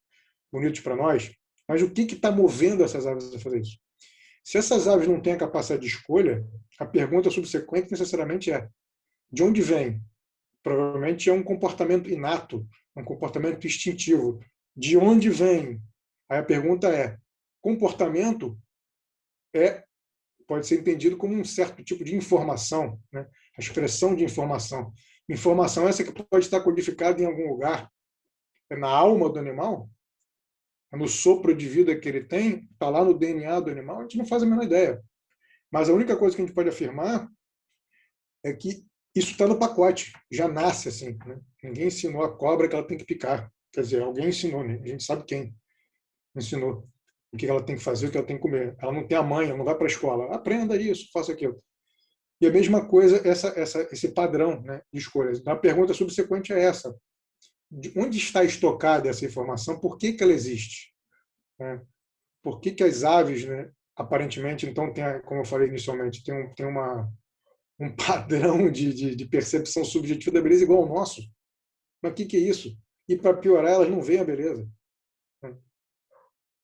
bonitos para nós, mas o que está movendo essas aves a fazer isso? Se essas aves não têm a capacidade de escolha, a pergunta subsequente necessariamente é: de onde vem? Provavelmente é um comportamento inato, um comportamento instintivo. De onde vem? Aí a pergunta é: comportamento pode ser entendido como um certo tipo de informação, né? A expressão de informação. Informação essa que pode estar codificada em algum lugar. É na alma do animal? É no sopro de vida que ele tem? Está lá no DNA do animal? A gente não faz a menor ideia. Mas a única coisa que a gente pode afirmar é que isso está no pacote, já nasce assim. Né? Ninguém ensinou a cobra que ela tem que picar. Quer dizer, alguém ensinou, né? A gente sabe quem ensinou o que ela tem que fazer, o que ela tem que comer. Ela não tem a mãe, ela não vai para a escola. Aprenda isso, faça aquilo. E a mesma coisa, esse padrão, né, de escolhas. Então, a pergunta subsequente é essa: de onde está estocada essa informação? Por que ela existe? Né? Por que as aves, né, aparentemente, então, como eu falei inicialmente, tem um padrão de percepção subjetiva da beleza igual ao nosso? Mas o que é isso? E, para piorar, elas não veem a beleza.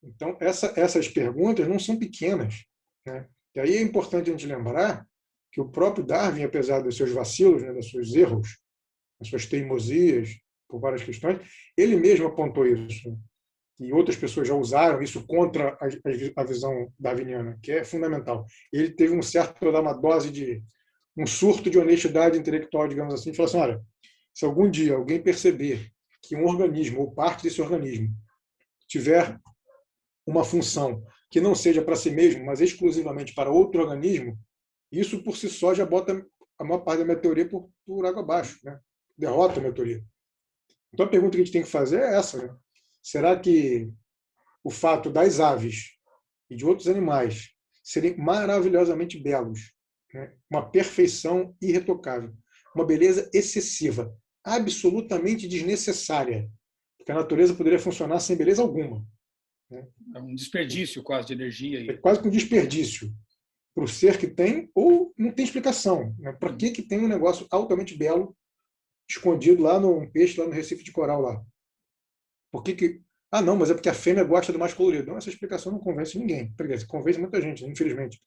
Então, essas perguntas não são pequenas. Né? E aí é importante a gente lembrar que o próprio Darwin, apesar dos seus vacilos, né, dos seus erros, das suas teimosias, por várias questões, ele mesmo apontou isso. E outras pessoas já usaram isso contra a visão darwiniana, que é fundamental. Ele teve uma dose um surto de honestidade intelectual, digamos assim, e falou assim: olha, se algum dia alguém perceber que um organismo ou parte desse organismo tiver uma função que não seja para si mesmo, mas exclusivamente para outro organismo, isso por si só já bota a maior parte da minha teoria por água abaixo, né? Derrota a minha teoria. Então a pergunta que a gente tem que fazer é essa: né? Será que o fato das aves e de outros animais serem maravilhosamente belos, né? Uma perfeição irretocável, uma beleza excessiva, absolutamente desnecessária, porque a natureza poderia funcionar sem beleza alguma, né? É um desperdício quase de energia. É quase que um desperdício para o ser que tem, ou não tem explicação, né? Para que tem um negócio altamente belo escondido lá no peixe, lá no Recife de Coral lá? Por que que... Ah, não, mas é porque a fêmea gosta do mais colorido. Não, essa explicação não convence ninguém. Convence muita gente, infelizmente,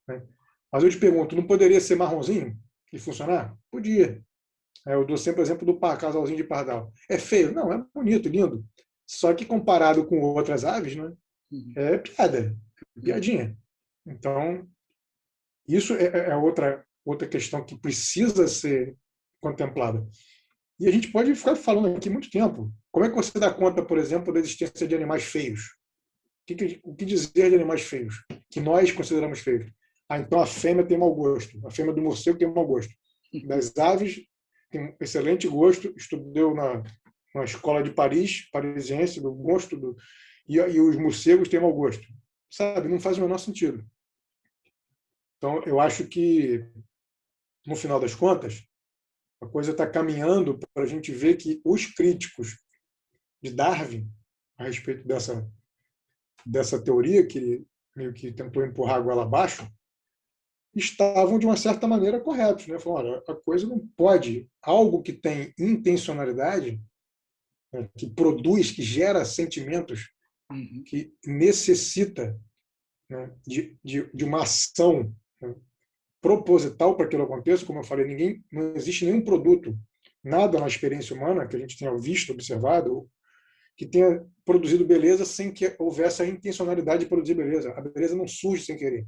né? Mas eu te pergunto, não poderia ser marronzinho e funcionar? Podia. Eu dou sempre o exemplo do casalzinho de pardal. É feio? Não, é bonito, lindo. Só que comparado com outras aves, né, é piada, é piadinha. Então, isso é outra questão que precisa ser contemplada. E a gente pode ficar falando aqui muito tempo. Como é que você dá conta, por exemplo, da existência de animais feios? O que dizer de animais feios? Que nós consideramos feios. Ah, então a fêmea tem mau gosto. A fêmea do morcego tem mau gosto. Das aves tem um excelente gosto. Estudou na escola de Paris, parisiense, do gosto do... E os morcegos têm mau gosto. Sabe? Não faz o menor sentido. Então, eu acho que, no final das contas, a coisa está caminhando para a gente ver que os críticos de Darwin, a respeito dessa teoria, que ele meio que tentou empurrar a goela abaixo, estavam, de uma certa maneira, corretos, né? Falaram, olha, a coisa não pode... Algo que tem intencionalidade, né, que produz, que gera sentimentos, que necessita, né, de uma ação, né, proposital para que aquilo aconteça, como eu falei, não existe nenhum produto, nada na experiência humana que a gente tenha visto, observado, que tenha produzido beleza sem que houvesse a intencionalidade de produzir beleza. A beleza não surge sem querer.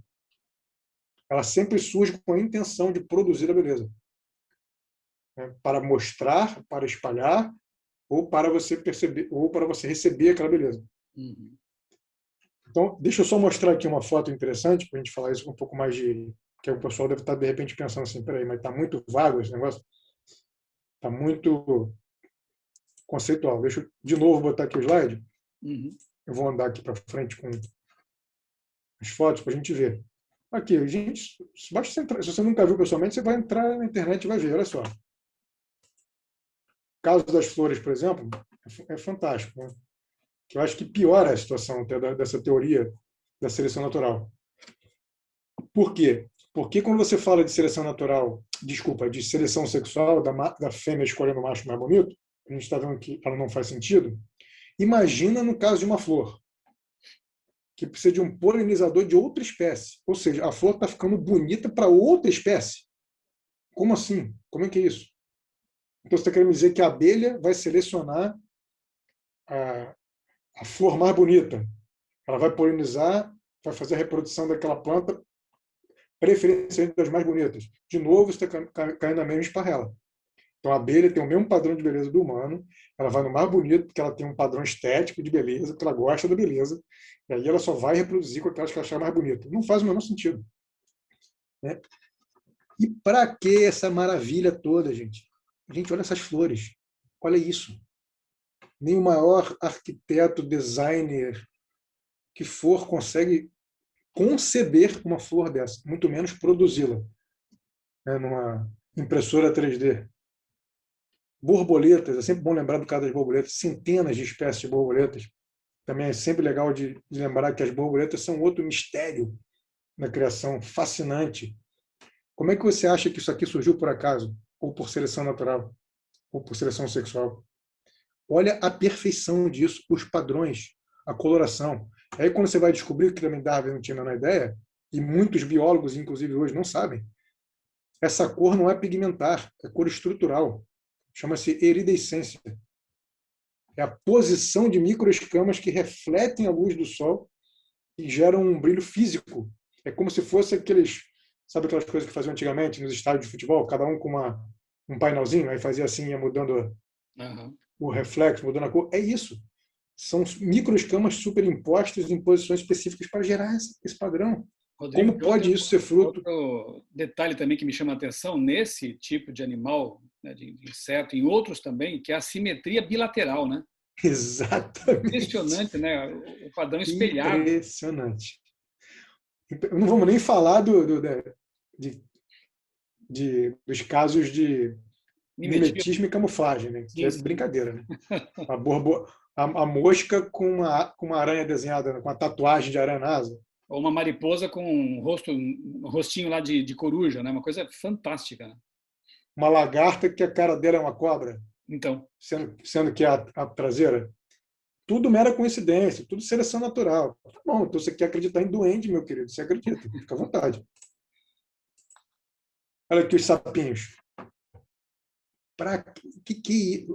Ela sempre surge com a intenção de produzir a beleza, né? Para mostrar, para espalhar, ou para você perceber, ou para você receber aquela beleza. Então, deixa eu só mostrar aqui uma foto interessante, para a gente falar isso com um pouco mais de... que o pessoal deve estar, de repente, pensando assim, peraí, mas está muito vago esse negócio? Está muito conceitual. Deixa eu, de novo, botar aqui o slide. Eu vou andar aqui para frente com as fotos para a gente ver. Aqui, gente, basta você entrar, se você nunca viu pessoalmente, você vai entrar na internet e vai ver, olha só. O caso das flores, por exemplo, é fantástico, né? Que eu acho que piora a situação até dessa teoria da seleção natural. Por quê? Porque quando você fala de seleção natural, desculpa, de seleção sexual, da fêmea escolhendo o macho mais bonito, a gente está vendo que ela não faz sentido. Imagina no caso de uma flor, que precisa de um polinizador de outra espécie. Ou seja, a flor está ficando bonita para outra espécie. Como assim? Como é que é isso? Então, você está querendo dizer que a abelha vai selecionar a flor mais bonita. Ela vai polinizar, vai fazer a reprodução daquela planta, preferencialmente das mais bonitas. De novo, você está caindo na mesma esparrela. Então, a abelha tem o mesmo padrão de beleza do humano, ela vai no mais bonito, porque ela tem um padrão estético de beleza, porque ela gosta da beleza, e aí ela só vai reproduzir com aquelas que ela achar mais bonita. Não faz o menor sentido, né? E para que essa maravilha toda, gente? Gente, olha essas flores. Olha isso. Nem o maior arquiteto, designer que for consegue conceber uma flor dessa, muito menos produzi-la, né, numa impressora 3D. Borboletas, é sempre bom lembrar do caso das borboletas, centenas de espécies de borboletas. Também é sempre legal de lembrar que as borboletas são outro mistério na criação, fascinante. Como é que você acha que isso aqui surgiu por acaso? Ou por seleção natural? Ou por seleção sexual? Olha a perfeição disso, os padrões, a coloração. Aí quando você vai descobrir, que também Darwin não tinha na ideia, e muitos biólogos, inclusive hoje, não sabem, essa cor não é pigmentar, é cor estrutural. Chama-se iridescência. É a posição de microescamas que refletem a luz do sol e geram um brilho físico. É como se fosse sabe aquelas coisas que faziam antigamente nos estádios de futebol, cada um com um painelzinho, aí fazia assim, ia mudando o reflexo, mudando a cor. É isso. São microescamas superimpostas em posições específicas para gerar esse padrão. Rodrigo, como pode isso ser fruto? Outro detalhe também que me chama a atenção nesse tipo de animal, né, de inseto, em outros também, que é a simetria bilateral, né? Exatamente. Impressionante, né? O padrão espelhado. Impressionante. Não vamos nem falar de, dos casos de mimetismo e camuflagem, né? Que Sim, é sim. brincadeira, né? A mosca com uma aranha desenhada, com uma tatuagem de aranha na asa. Ou uma mariposa com um rostinho lá de coruja, né? Uma coisa fantástica, né? Uma lagarta que a cara dela é uma cobra, Então, sendo que é a traseira. Tudo mera coincidência, tudo seleção natural. Tá bom, então você quer acreditar em duende, meu querido, você acredita, fica à vontade. Olha aqui os sapinhos. Para que.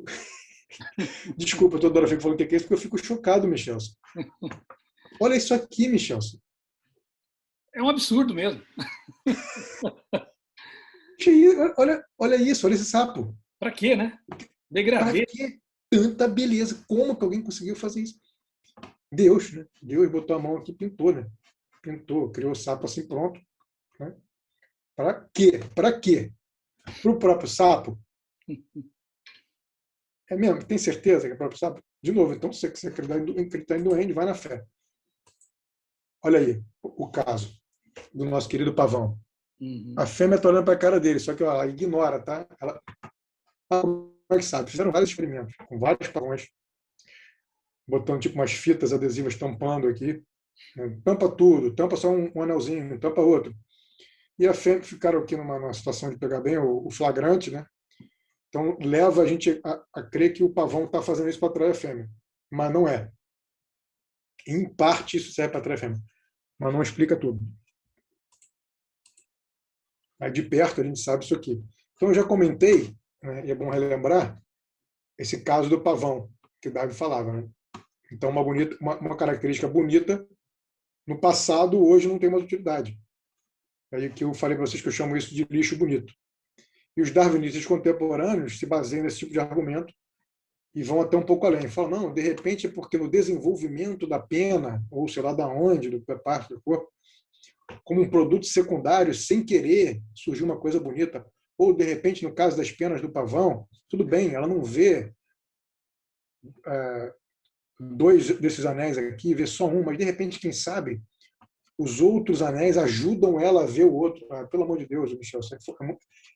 Desculpa, toda hora eu fico falando que é isso, porque eu fico chocado, Michelson. Olha isso aqui, Michelson. é um absurdo mesmo. Olha isso, olha esse sapo. Para quê, né? Para Degradê. que tanta beleza? Como que alguém conseguiu fazer isso? Deus, né? Deus botou a mão aqui e pintou, né? Pintou, criou o sapo assim pronto. Né? Para quê? Para quê? Para o próprio sapo? É mesmo? Tem certeza que é o próprio sapo? De novo, então, se você acreditar em duende, vai na fé. Olha aí o caso do nosso querido pavão. Uhum. A fêmea está olhando para a cara dele, só que ela ignora, tá? Ela, como é que sabe? Fizeram vários experimentos com vários pavões, botando tipo umas fitas adesivas tampando aqui. Né? Tampa tudo, tampa só um anelzinho, tampa outro. E a fêmea ficaram aqui numa situação de pegar bem o flagrante, né? Então leva a gente a crer que o pavão está fazendo isso para atrair a fêmea, mas não é. Em parte isso serve para atrair a fêmea, mas não explica tudo. Aí de perto a gente sabe isso aqui. Então eu já comentei, né, e é bom relembrar, esse caso do pavão, que o Darwin falava. Né? Então uma característica bonita, no passado, hoje não tem mais utilidade. Aí que eu falei para vocês que eu chamo isso de lixo bonito. E os darwinistas contemporâneos se baseiam nesse tipo de argumento e vão até um pouco além. Falam, não, de repente é porque no desenvolvimento da pena, ou sei lá da onde, da parte do corpo, como um produto secundário, sem querer, surgiu uma coisa bonita. Ou, de repente, no caso das penas do pavão, tudo bem, ela não vê dois desses anéis aqui, vê só um, mas, de repente, quem sabe, os outros anéis ajudam ela a ver o outro. Ah, pelo amor de Deus, Michel,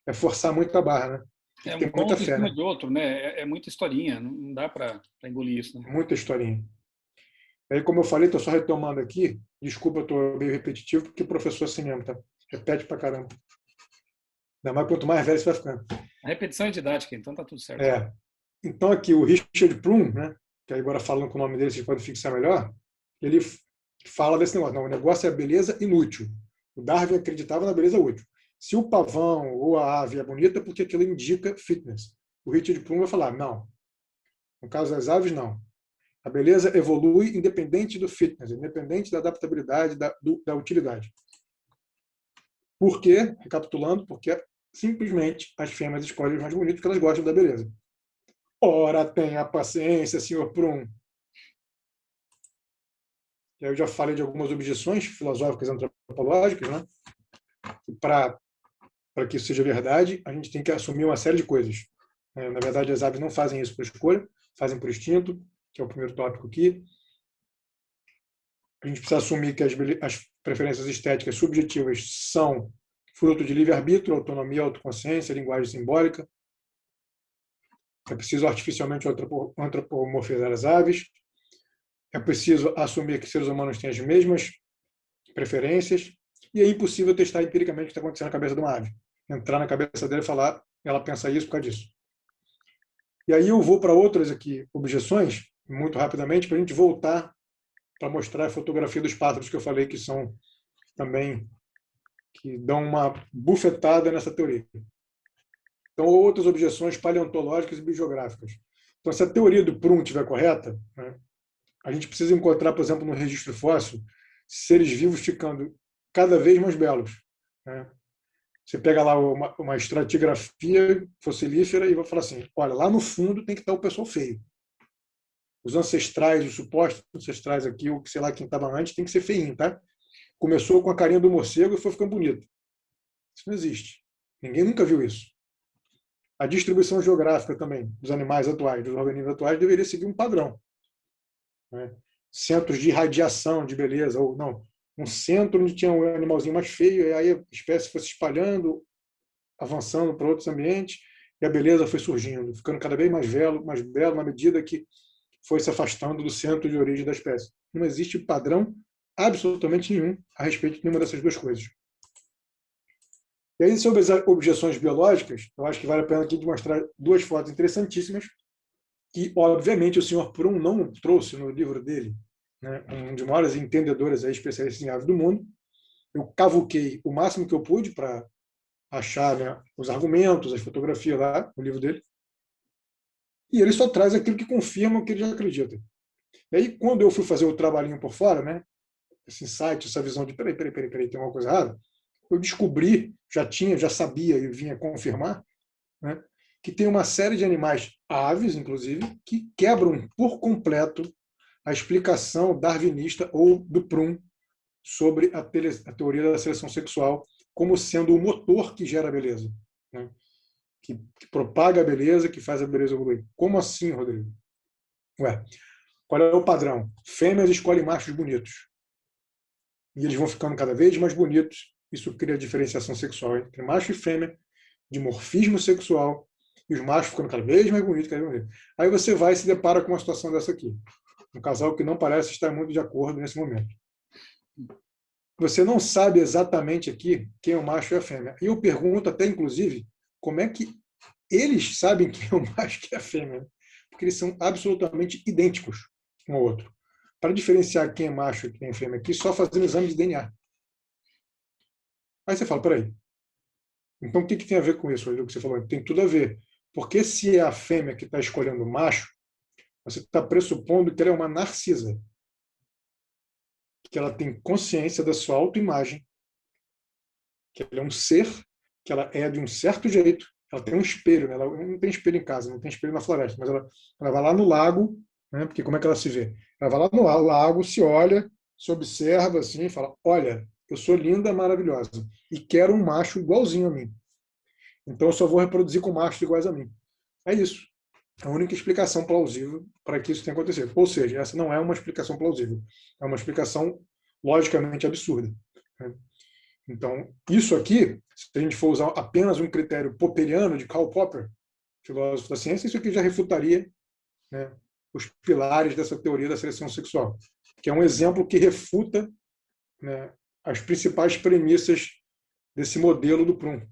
é forçar muito a barra, né? Tem É que um ter muita conto em fé, cima né? de outro, né? É muita historinha, não dá para engolir isso, né? Muita historinha. Aí, como eu falei, estou só retomando aqui, desculpa, eu estou meio repetitivo, porque o professor é cinema, tá? Repete pra caramba. Ainda mais quanto mais velho você vai ficando. A repetição é didática, então tá tudo certo. É. Então, aqui, o Richard Prum, né, que agora falando com o nome dele, vocês podem fixar melhor, ele fala desse negócio. Não, o negócio é a beleza inútil. O Darwin acreditava na beleza útil. Se o pavão ou a ave é bonita, é porque aquilo indica fitness. O Richard Prum vai falar, não. No caso das aves, não. A beleza evolui independente do fitness, independente da adaptabilidade, da utilidade. Por quê? Recapitulando, porque simplesmente as fêmeas escolhem os mais bonitos porque elas gostam da beleza. Ora, tenha paciência, senhor Prum. Eu já falei de algumas objeções filosóficas e antropológicas, né? E para que isso seja verdade, a gente tem que assumir uma série de coisas. Na verdade, as aves não fazem isso por escolha, fazem por instinto, que é o primeiro tópico aqui. A gente precisa assumir que as preferências estéticas subjetivas são fruto de livre-arbítrio, autonomia, autoconsciência, linguagem simbólica. É preciso artificialmente antropomorfizar as aves. É preciso assumir que seres humanos têm as mesmas preferências. E é impossível testar empiricamente o que está acontecendo na cabeça de uma ave. Entrar na cabeça dela e falar, ela pensa isso por causa disso. E aí eu vou para outras aqui objeções, muito rapidamente, para a gente voltar para mostrar a fotografia dos pássaros que eu falei que são também que dão uma bufetada nessa teoria. Então, outras objeções paleontológicas e biogeográficas. Então, se a teoria do Prum estiver correta, né, a gente precisa encontrar, por exemplo, no registro fóssil, seres vivos ficando cada vez mais belos. Né? Você pega lá uma estratigrafia fossilífera e vai falar assim, olha, lá no fundo tem que estar o pessoal feio. Os ancestrais, os supostos ancestrais aqui, ou sei lá quem estava antes, tem que ser feinho, tá? Começou com a carinha do morcego e foi ficando bonito. Isso não existe. Ninguém nunca viu isso. A distribuição geográfica também dos animais atuais, dos organismos atuais, deveria seguir um padrão. Né? Centros de irradiação de beleza, ou não, um centro onde tinha um animalzinho mais feio, e aí a espécie foi se espalhando, avançando para outros ambientes, e a beleza foi surgindo, ficando cada vez mais belo, na medida que foi se afastando do centro de origem da espécie. Não existe padrão absolutamente nenhum a respeito de nenhuma dessas duas coisas. E aí, sobre as objeções biológicas, eu acho que vale a pena aqui mostrar duas fotos interessantíssimas, que, obviamente, o senhor Prum não trouxe no livro dele, né, um dos maiores entendedores, especialistas em aves do mundo. Eu cavuquei o máximo que eu pude para achar, né, os argumentos, as fotografias lá no livro dele, e ele só traz aquilo que confirma o que ele já acredita. E aí, quando eu fui fazer o trabalhinho por fora, né, esse insight, essa visão de peraí, tem uma coisa errada, eu descobri, já sabia e vinha confirmar, né, que tem uma série de animais, aves inclusive, que quebram por completo a explicação darwinista ou do Prum sobre a teoria da seleção sexual como sendo o motor que gera a beleza, né, que propaga a beleza, que faz a beleza evoluir. Como assim, Rodrigo? Ué, qual é o padrão? Fêmeas escolhem machos bonitos. E eles vão ficando cada vez mais bonitos. Isso cria diferenciação sexual entre macho e fêmea, dimorfismo sexual, e os machos ficando cada vez mais bonitos, cada vez mais bonitos. Aí você vai e se depara com uma situação dessa aqui. Um casal que não parece estar muito de acordo nesse momento. Você não sabe exatamente aqui quem é o macho e a fêmea. E eu pergunto até, inclusive, como é que eles sabem quem é o macho e quem é a fêmea. Porque eles são absolutamente idênticos um ao outro. Para diferenciar quem é macho e quem é fêmea aqui, só fazendo exame de DNA. Aí você fala, peraí, então o que tem a ver com isso, o que você falou? Tem tudo a ver. Porque se é a fêmea que está escolhendo o macho, você está pressupondo que ela é uma narcisa, que ela tem consciência da sua autoimagem, que ela é um ser, que ela é de um certo jeito, ela tem um espelho, né? Ela não tem espelho em casa, não tem espelho na floresta, mas ela vai lá no lago, né? Porque como é que ela se vê? Ela vai lá no lago, se olha, se observa assim e fala, olha, eu sou linda, maravilhosa, e quero um macho igualzinho a mim. Então eu só vou reproduzir com machos iguais a mim. É isso. A única explicação plausível para que isso tenha acontecido. Ou seja, essa não é uma explicação plausível. É uma explicação logicamente absurda. Então, isso aqui, se a gente for usar apenas um critério popperiano de Karl Popper, filósofo da ciência, isso aqui já refutaria, né, os pilares dessa teoria da seleção sexual, que é um exemplo que refuta, né, as principais premissas desse modelo do Prum.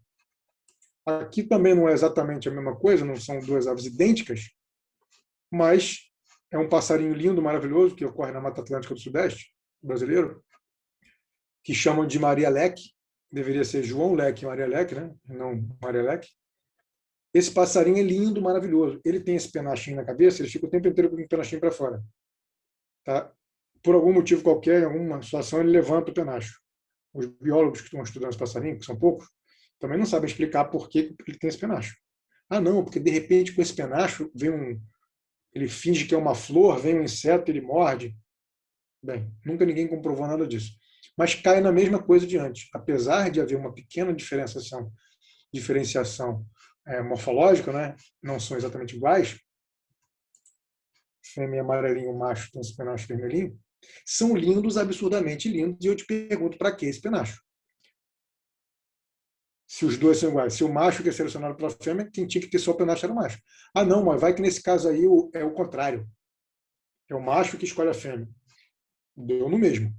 Aqui também não é exatamente a mesma coisa, não são duas aves idênticas, mas é um passarinho lindo, maravilhoso, que ocorre na Mata Atlântica do Sudeste brasileiro, que chamam de Maria Leque, deveria ser João Leque e Maria Leque, né? Não Maria Leque. Esse passarinho é lindo, maravilhoso. Ele tem esse penachinho na cabeça, ele fica o tempo inteiro com o penachinho para fora. Tá? Por algum motivo qualquer, em alguma situação, ele levanta o penacho. Os biólogos que estão estudando esse passarinho, que são poucos, também não sabem explicar por que ele tem esse penacho. Ah, não, porque de repente com esse penacho vem ele finge que é uma flor, vem um inseto, ele morde. Bem, nunca ninguém comprovou nada disso. Mas cai na mesma coisa de antes. Apesar de haver uma pequena diferenciação morfológica, né? Não são exatamente iguais, fêmea amarelinho, macho tem esse penacho vermelhinho, são lindos, absurdamente lindos, e eu te pergunto, para que esse penacho? Se os dois são iguais. Se o macho que é selecionado pela fêmea, quem tinha que ter só o penacho era o macho. Ah, não, mas vai que nesse caso aí é o contrário. É o macho que escolhe a fêmea. Deu no mesmo.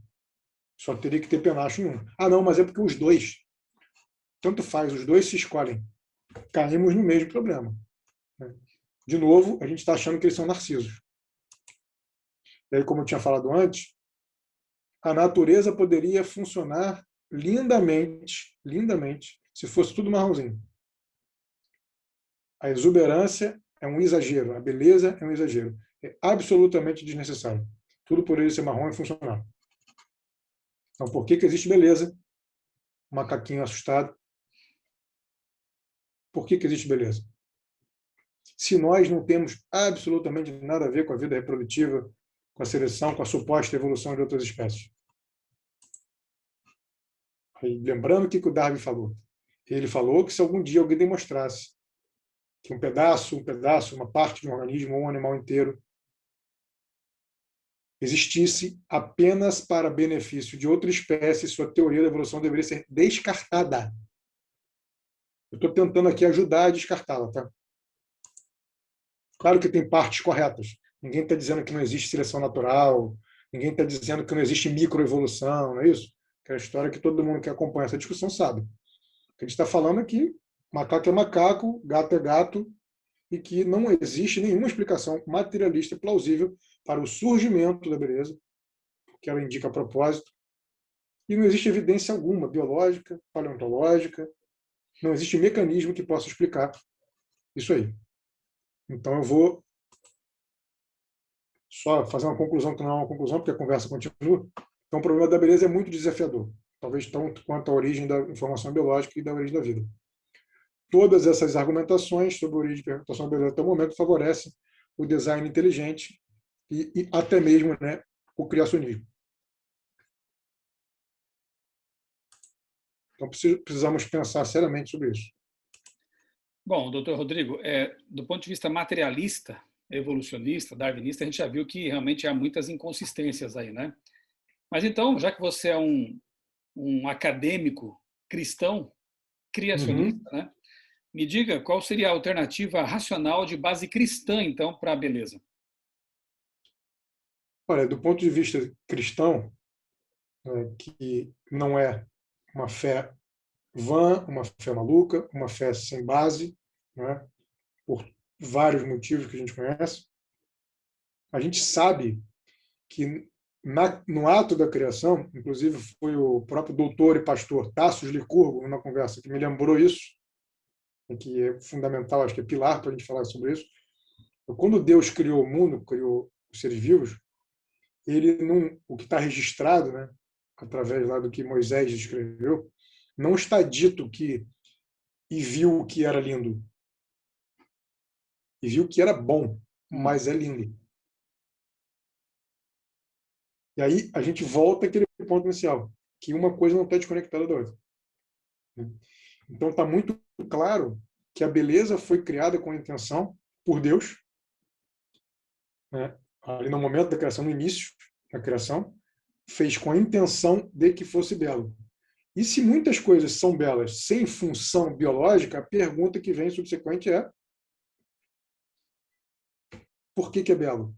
Só teria que ter penacho em um. Ah, não, mas é porque os dois. Tanto faz, os dois se escolhem. Caímos no mesmo problema. De novo, a gente está achando que eles são narcisos. E aí, como eu tinha falado antes, a natureza poderia funcionar lindamente, se fosse tudo marronzinho. A exuberância é um exagero, a beleza é um exagero. É absolutamente desnecessário. Tudo por ele ser marrom e funcionar. Então, por que existe beleza? Macaquinho assustado. Por que existe beleza? Se nós não temos absolutamente nada a ver com a vida reprodutiva, com a seleção, com a suposta evolução de outras espécies. E lembrando o que o Darwin falou. Ele falou que se algum dia alguém demonstrasse que um pedaço, uma parte de um organismo ou um animal inteiro existisse apenas para benefício de outra espécie, sua teoria da evolução deveria ser descartada. Eu estou tentando aqui ajudar a descartá-la, tá? Claro que tem partes corretas. Ninguém está dizendo que não existe seleção natural, ninguém está dizendo que não existe microevolução, não é isso? Que é a história que todo mundo que acompanha essa discussão sabe. O que a gente está falando aqui, macaco é macaco, gato é gato, e que não existe nenhuma explicação materialista plausível para o surgimento da beleza, que ela indica propósito, e não existe evidência alguma, biológica, paleontológica, não existe mecanismo que possa explicar isso aí. Então eu vou só fazer uma conclusão que não é uma conclusão, porque a conversa continua. Então o problema da beleza é muito desafiador, talvez tanto quanto a origem da informação biológica e da origem da vida. Todas essas argumentações sobre a origem da informação da beleza até o momento favorecem o design inteligente e até mesmo, né, o criacionismo. Então precisamos pensar seriamente sobre isso. Bom, doutor Rodrigo, do ponto de vista materialista, evolucionista, darwinista, a gente já viu que realmente há muitas inconsistências aí, né? Mas então, já que você é um acadêmico cristão, criacionista, Uhum. né? Me diga qual seria a alternativa racional de base cristã, então, para a beleza? Olha, do ponto de vista cristão, que não é uma fé vã, uma fé maluca, uma fé sem base, né, por vários motivos que a gente conhece, a gente sabe que no ato da criação, inclusive foi o próprio doutor e pastor Tasso Licurgo, numa conversa que me lembrou isso, que é fundamental, acho que é pilar para a gente falar sobre isso. Quando Deus criou o mundo, criou os seres vivos, ele não, o que está registrado, né, através lá do que Moisés escreveu, não está dito que e viu o que era lindo, e viu que era bom, mas é lindo. E aí a gente volta àquele ponto inicial, que uma coisa não está desconectada da outra. Então está muito claro que a beleza foi criada com a intenção por Deus, né? Ali no momento da criação, no início da criação, fez com a intenção de que fosse belo. E se muitas coisas são belas sem função biológica, a pergunta que vem subsequente é: por que é belo?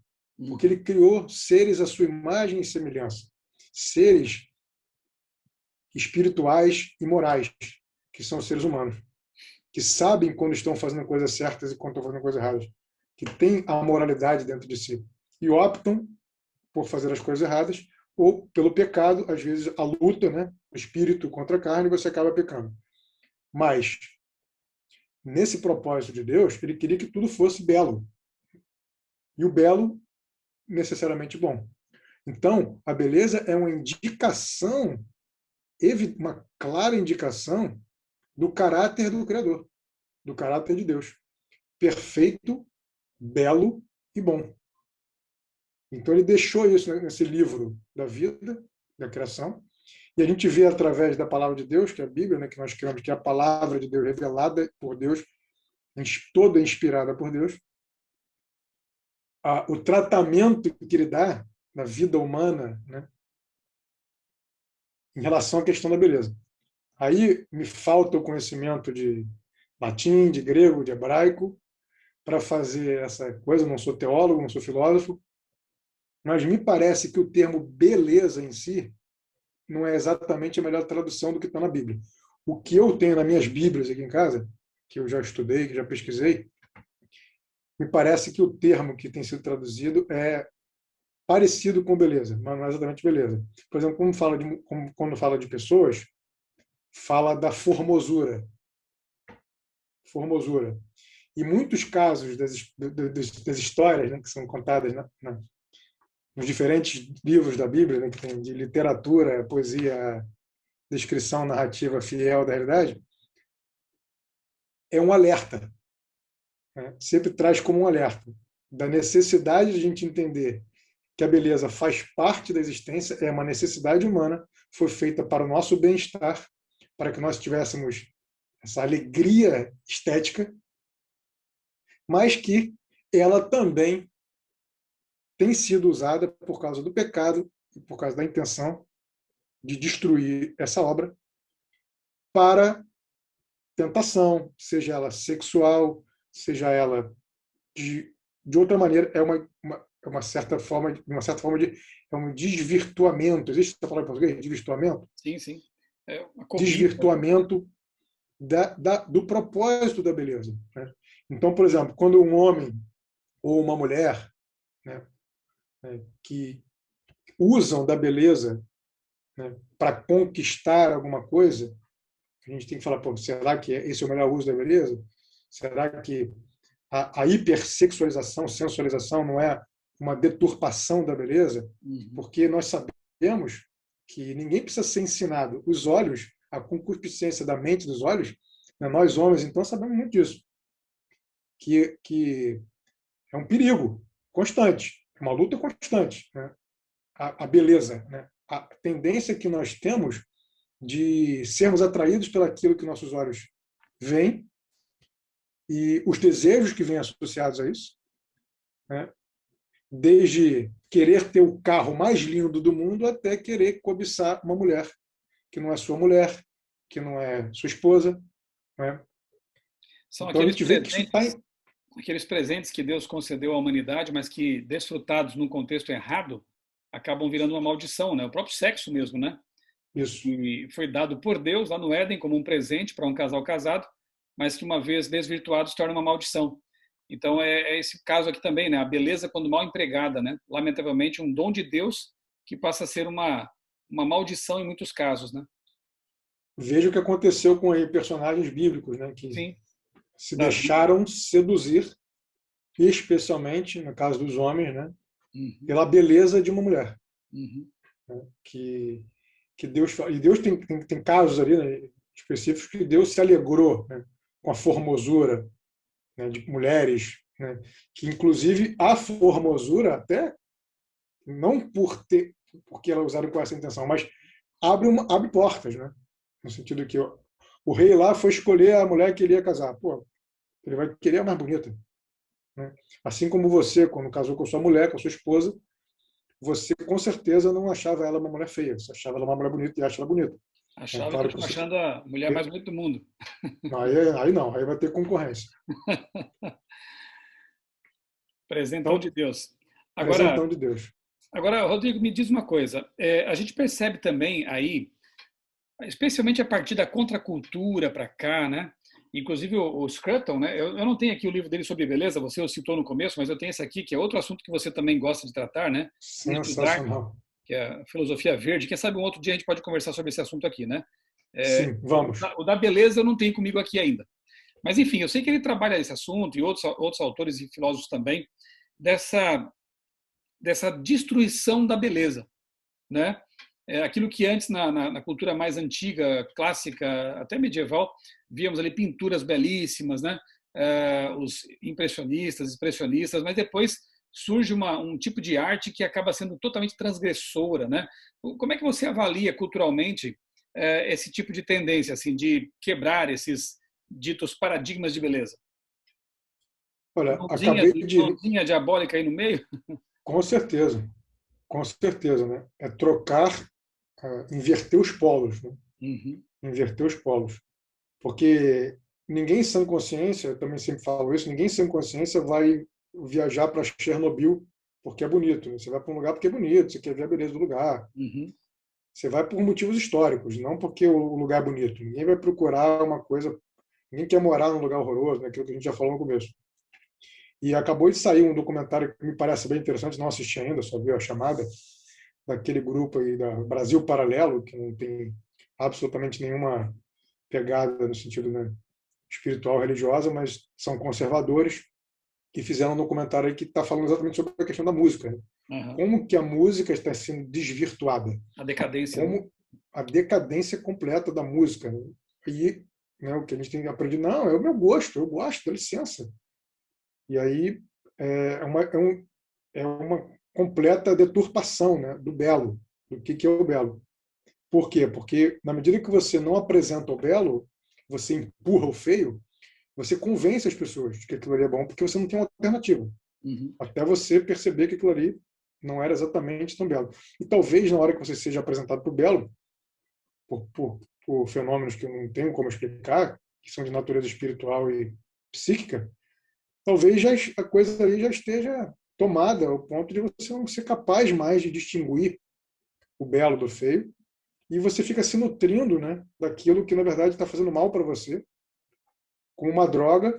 Porque ele criou seres à sua imagem e semelhança, seres espirituais e morais, que são os seres humanos, que sabem quando estão fazendo coisas certas e quando estão fazendo coisas erradas, que têm a moralidade dentro de si e optam por fazer as coisas erradas ou pelo pecado, às vezes a luta, né, o espírito contra a carne, você acaba pecando. Mas nesse propósito de Deus, ele queria que tudo fosse belo. E o belo necessariamente bom. Então, a beleza é uma indicação, uma clara indicação do caráter do Criador, do caráter de Deus. Perfeito, belo e bom. Então, ele deixou isso nesse livro da vida, da criação, e a gente vê através da palavra de Deus, que é a Bíblia, né, que nós criamos, que é a palavra de Deus revelada por Deus, toda inspirada por Deus, o tratamento que ele dá na vida humana, né, em relação à questão da beleza. Aí me falta o conhecimento de latim, de grego, de hebraico, para fazer essa coisa. Eu não sou teólogo, não sou filósofo, mas me parece que o termo beleza em si não é exatamente a melhor tradução do que está na Bíblia. O que eu tenho nas minhas Bíblias aqui em casa, que eu já estudei, que já pesquisei, me parece que o termo que tem sido traduzido é parecido com beleza, mas não é exatamente beleza. Por exemplo, quando fala de pessoas, fala da formosura. Formosura. E muitos casos das histórias, né, que são contadas nos diferentes livros da Bíblia, né, que tem de literatura, poesia, descrição narrativa fiel da realidade, é um alerta. Né? Sempre traz como um alerta da necessidade de a gente entender que a beleza faz parte da existência, é uma necessidade humana, foi feita para o nosso bem-estar, para que nós tivéssemos essa alegria estética, mas que ela também tem sido usada por causa do pecado e por causa da intenção de destruir essa obra para tentação, seja ela sexual, seja ela de outra maneira, é uma certa forma, de é um desvirtuamento. Existe essa palavra em português? Desvirtuamento? Sim, sim. É uma corrida. Desvirtuamento do propósito da beleza. Né? Então, por exemplo, quando um homem ou uma mulher, né, que usam da beleza, né, para conquistar alguma coisa, a gente tem que falar, pô, será que esse é o melhor uso da beleza? Será que a hipersexualização, sensualização não é uma deturpação da beleza? Porque nós sabemos que ninguém precisa ser ensinado. Os olhos, a concupiscência da mente dos olhos, né, nós homens, então, sabemos muito disso. Que é um perigo constante, é uma luta constante. Né? A beleza, né? A tendência que nós temos de sermos atraídos pelaquilo que nossos olhos veem e os desejos que vêm associados a isso, né? Desde querer ter o carro mais lindo do mundo até querer cobiçar uma mulher que não é sua mulher, que não é sua esposa. Né? São Então a gente vê que isso está aqueles presentes que Deus concedeu à humanidade, mas que, desfrutados num contexto errado, acabam virando uma maldição, né? O próprio sexo mesmo, né? isso. E foi dado por Deus lá no Éden como um presente para um casal casado, mas que uma vez desvirtuado se torna uma maldição. Então é esse caso aqui também, né? A beleza quando mal empregada, né? Lamentavelmente um dom de Deus que passa a ser uma maldição em muitos casos, né? Veja o que aconteceu com aí personagens bíblicos, né? Que Sim. se Davi. deixaram seduzir, especialmente no caso dos homens, né? Pela beleza de uma mulher. Né? Que Deus, e Deus tem casos ali, né, específicos que Deus se alegrou, né, com a formosura, né, de mulheres, né, que inclusive a formosura até não porque elas usaram com essa intenção, mas abre portas, né, no sentido que o rei lá foi escolher a mulher que ele ia casar, pô, ele vai querer a mais bonita, né? Assim como você, quando casou com sua mulher, com sua esposa, você com certeza não achava ela uma mulher feia, você achava ela uma mulher bonita e acha ela bonita. Achava e Claro que continuo você... achando a mulher mais bonita do mundo. Aí não, aí vai ter concorrência. Presentão Então, de Deus. presentão de Deus. Agora, Rodrigo, me diz uma coisa. A gente percebe também aí, especialmente a partir da contracultura para cá, né? Inclusive o Scruton, né? Eu não tenho aqui o livro dele sobre beleza, você o citou no começo, mas eu tenho esse aqui, que é outro assunto que você também gosta de tratar, né? Estudar, Sensacional. que é a filosofia verde. Quem sabe um outro dia a gente pode conversar sobre esse assunto aqui, né? Sim, vamos. O da beleza eu não tenho comigo aqui ainda. Mas, enfim, eu sei que ele trabalha esse assunto e outros autores e filósofos também, dessa destruição da beleza, né? Aquilo que antes, na cultura mais antiga, clássica, até medieval, víamos ali pinturas belíssimas, né? Os impressionistas, expressionistas, mas depois surge um tipo de arte que acaba sendo totalmente transgressora, né? Como é que você avalia culturalmente esse tipo de tendência, assim, de quebrar esses ditos paradigmas de beleza? Olha, acabei de... Mãozinha diabólica aí no meio? Com certeza, né? É trocar, inverter os polos, né? Inverter os polos. Porque ninguém sem consciência, eu também sempre falo isso, ninguém sem consciência vai viajar para Chernobyl porque é bonito. Né? Você vai para um lugar porque é bonito, você quer ver a beleza do lugar. Você vai por motivos históricos, não porque o lugar é bonito. Ninguém vai procurar uma coisa, ninguém quer morar num lugar horroroso, né? Aquilo que a gente já falou no começo. E acabou de sair um documentário que me parece bem interessante, não assisti ainda, só vi a chamada, daquele grupo aí da Brasil Paralelo, que não tem absolutamente nenhuma pegada no sentido, né, espiritual, religiosa, mas são conservadores, que fizeram um documentário aí que está falando exatamente sobre a questão da música. Né? Como que a música está sendo desvirtuada. A decadência. Como a decadência completa da música. Né? E, né, o que a gente tem aprendido, não, é o meu gosto, eu gosto, dá licença. E aí é uma completa deturpação, né, do belo, do que é o belo. Por quê? Porque na medida que você não apresenta o belo, você empurra o feio, você convence as pessoas de que aquilo ali é bom, porque você não tem uma alternativa. Até você perceber que aquilo ali não era exatamente tão belo. E talvez na hora que você seja apresentado para o belo, por fenômenos que eu não tenho como explicar, que são de natureza espiritual e psíquica, talvez a coisa ali já esteja tomada ao ponto de você não ser capaz mais de distinguir o belo do feio, e você fica se nutrindo, né, daquilo que na verdade está fazendo mal para você, com uma droga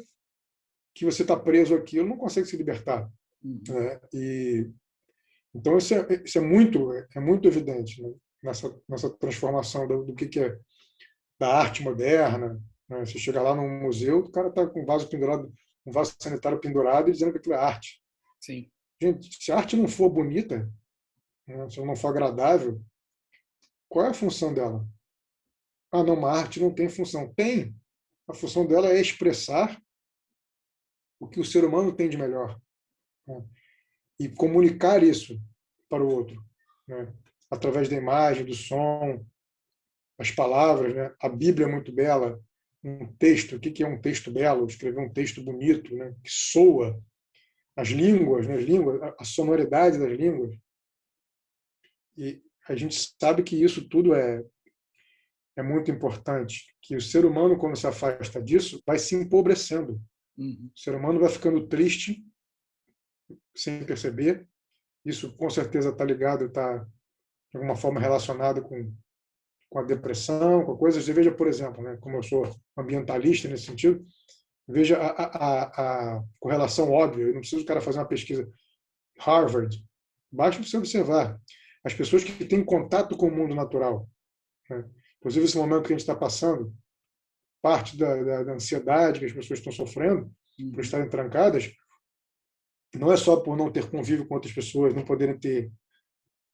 que você está preso àquilo, não consegue se libertar, né? E então isso é muito evidente, né, nessa transformação do que é da arte moderna, né? Você chega lá num museu, o cara está com um vaso pendurado, um vaso sanitário pendurado e dizendo que aquilo é arte. Sim. Gente, se a arte não for bonita, né, se ela não for agradável, qual é a função dela? Ah, não, uma arte não tem função. Tem. A função dela é expressar o que o ser humano tem de melhor, né? E comunicar isso para o outro, né? Através da imagem, do som, as palavras, né? A Bíblia é muito bela. Um texto, o que é um texto belo? Escrever um texto bonito, né? Que soa. As línguas, né? As línguas, a sonoridade das línguas. E a gente sabe que isso tudo é muito importante, que o ser humano, quando se afasta disso, vai se empobrecendo. O ser humano vai ficando triste, sem perceber. Isso, com certeza, está ligado, está, de alguma forma, relacionado com a depressão, com coisas. Você veja, por exemplo, né, como eu sou ambientalista nesse sentido, veja a correlação óbvia. Eu não preciso o cara fazer uma pesquisa. Harvard, basta você observar. As pessoas que têm contato com o mundo natural, né? Inclusive esse momento que a gente está passando, parte da ansiedade que as pessoas estão sofrendo por estarem trancadas, não é só por não ter convívio com outras pessoas, não poderem ter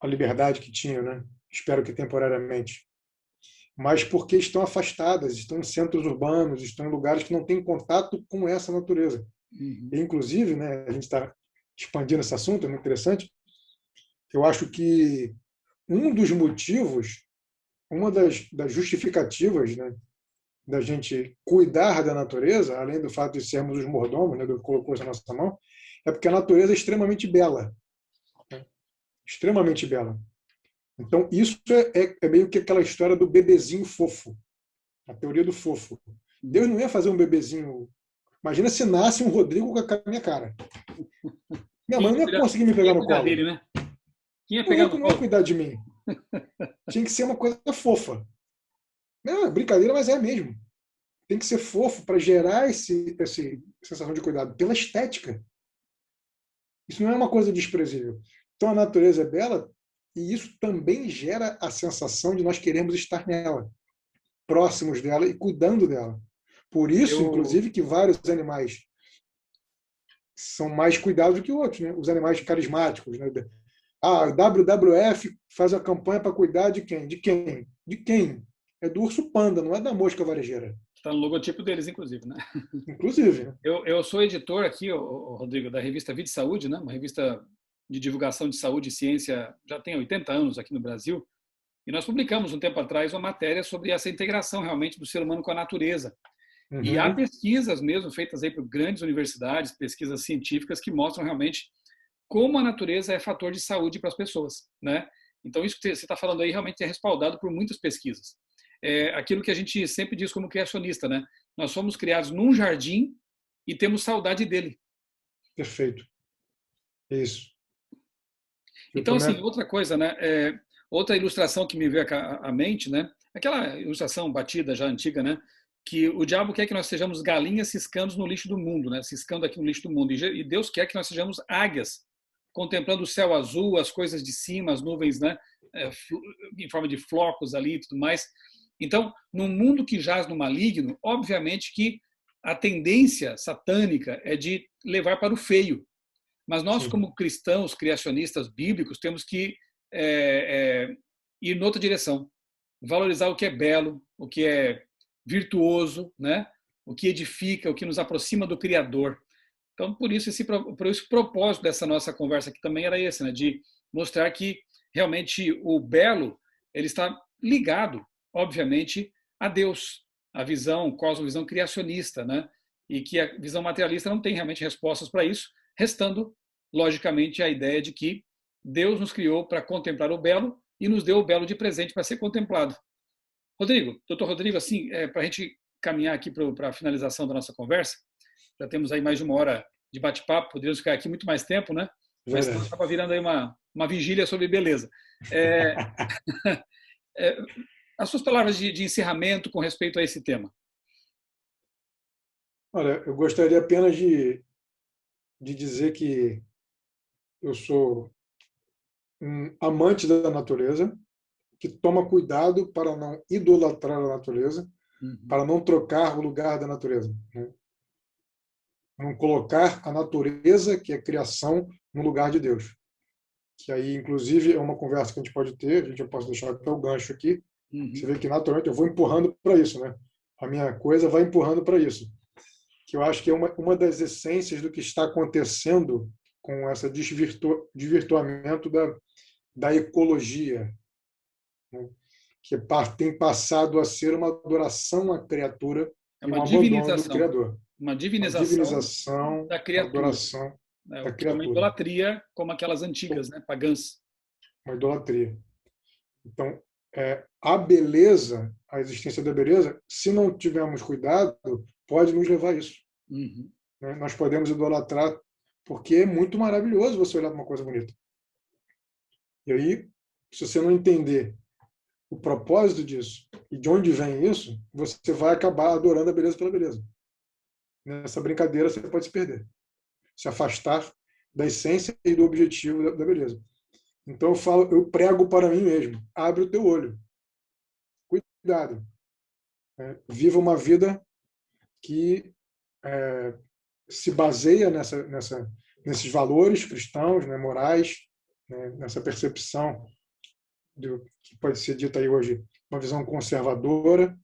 a liberdade que tinham, né? Espero que temporariamente, mas porque estão afastadas, estão em centros urbanos, estão em lugares que não têm contato com essa natureza. E, inclusive, né, a gente está expandindo esse assunto, é muito interessante. Eu acho que um dos motivos, uma das justificativas, né, da gente cuidar da natureza, além do fato de sermos os mordomos, né, do que colocou isso na nossa mão, é porque a natureza é extremamente bela, né? Extremamente bela. Então, isso é meio que aquela história do bebezinho fofo, a teoria do fofo. Deus não ia fazer um bebezinho. Imagina se nasce um Rodrigo com a minha cara. Minha mãe não ia conseguir me pegar no colo. Dele, né? Quem ia pegar no não ia cuidar de mim. Tinha que ser uma coisa fofa. Não, é brincadeira, mas é mesmo. Tem que ser fofo para gerar essa sensação de cuidado, pela estética. Isso não é uma coisa desprezível. Então a natureza é bela e isso também gera a sensação de nós queremos estar nela, próximos dela e cuidando dela. Por isso, inclusive, que vários animais são mais cuidados do que outros, né? Os animais carismáticos, né? A WWF faz a campanha para cuidar de quem? De quem? De quem? É do urso panda, não é da mosca varejeira. Está no logotipo deles, inclusive, né? Inclusive. Eu sou editor aqui, Rodrigo, da revista Vida e Saúde, né? Uma revista de divulgação de saúde e ciência, já tem 80 anos aqui no Brasil. E nós publicamos um tempo atrás uma matéria sobre essa integração realmente do ser humano com a natureza. E há pesquisas mesmo feitas aí por grandes universidades, pesquisas científicas que mostram realmente como a natureza é fator de saúde para as pessoas, né? Então isso que você está falando aí realmente é respaldado por muitas pesquisas. É aquilo que a gente sempre diz como criacionista, né? Nós fomos criados num jardim e temos saudade dele. Perfeito. Isso. Então, assim, outra coisa, né? Outra ilustração que me veio à mente, né? Aquela ilustração batida já antiga, né? Que o diabo quer que nós sejamos galinhas ciscando no lixo do mundo, né? Ciscando aqui no lixo do mundo. E Deus quer que nós sejamos águias, contemplando o céu azul, as coisas de cima, as nuvens, né? Em forma de flocos ali e tudo mais. Então, num mundo que jaz no maligno, obviamente que a tendência satânica é de levar para o feio. Mas nós, como cristãos, criacionistas bíblicos, temos que ir noutra direção. Valorizar o que é belo, o que é virtuoso, né? O que edifica, o que nos aproxima do Criador. Então, por isso o propósito dessa nossa conversa aqui também era esse, né? De mostrar que realmente o belo ele está ligado, obviamente, a Deus, a visão, cosmovisão criacionista, né? E que a visão materialista não tem realmente respostas para isso, restando, logicamente, a ideia de que Deus nos criou para contemplar o belo e nos deu o belo de presente para ser contemplado. Rodrigo, doutor Rodrigo, assim, para a gente caminhar aqui para a finalização da nossa conversa, já temos aí mais de uma hora de bate-papo, poderíamos ficar aqui muito mais tempo, né? Mas estava virando aí uma vigília sobre beleza. As suas palavras de encerramento com respeito a esse tema. Olha, eu gostaria apenas de dizer que eu sou um amante da natureza, que toma cuidado para não idolatrar a natureza, para não trocar o lugar da natureza, né? Não colocar a natureza, que é a criação, no lugar de Deus. Que aí, inclusive, é uma conversa que a gente pode ter, eu posso deixar até o gancho aqui. Você vê que, naturalmente, eu vou empurrando para isso, né? A minha coisa vai empurrando para isso. Que eu acho que é uma das essências do que está acontecendo com esse desvirtuamento da ecologia, né? Que tem passado a ser uma adoração à criatura e um abandono do Criador. Uma divinização da criatura. Adoração da criatura. Uma idolatria como aquelas antigas, né, pagãs. Uma idolatria. Então, a beleza, a existência da beleza, se não tivermos cuidado, pode nos levar a isso. Né? Nós podemos idolatrar, porque é muito maravilhoso você olhar para uma coisa bonita. E aí, se você não entender o propósito disso e de onde vem isso, você vai acabar adorando a beleza pela beleza. Nessa brincadeira você pode se perder, se afastar da essência e do objetivo da beleza. Então eu prego para mim mesmo: abre o teu olho, cuidado, viva uma vida que se baseia nesses valores cristãos, né, morais, né, nessa percepção que pode ser dita aí hoje, uma visão conservadora,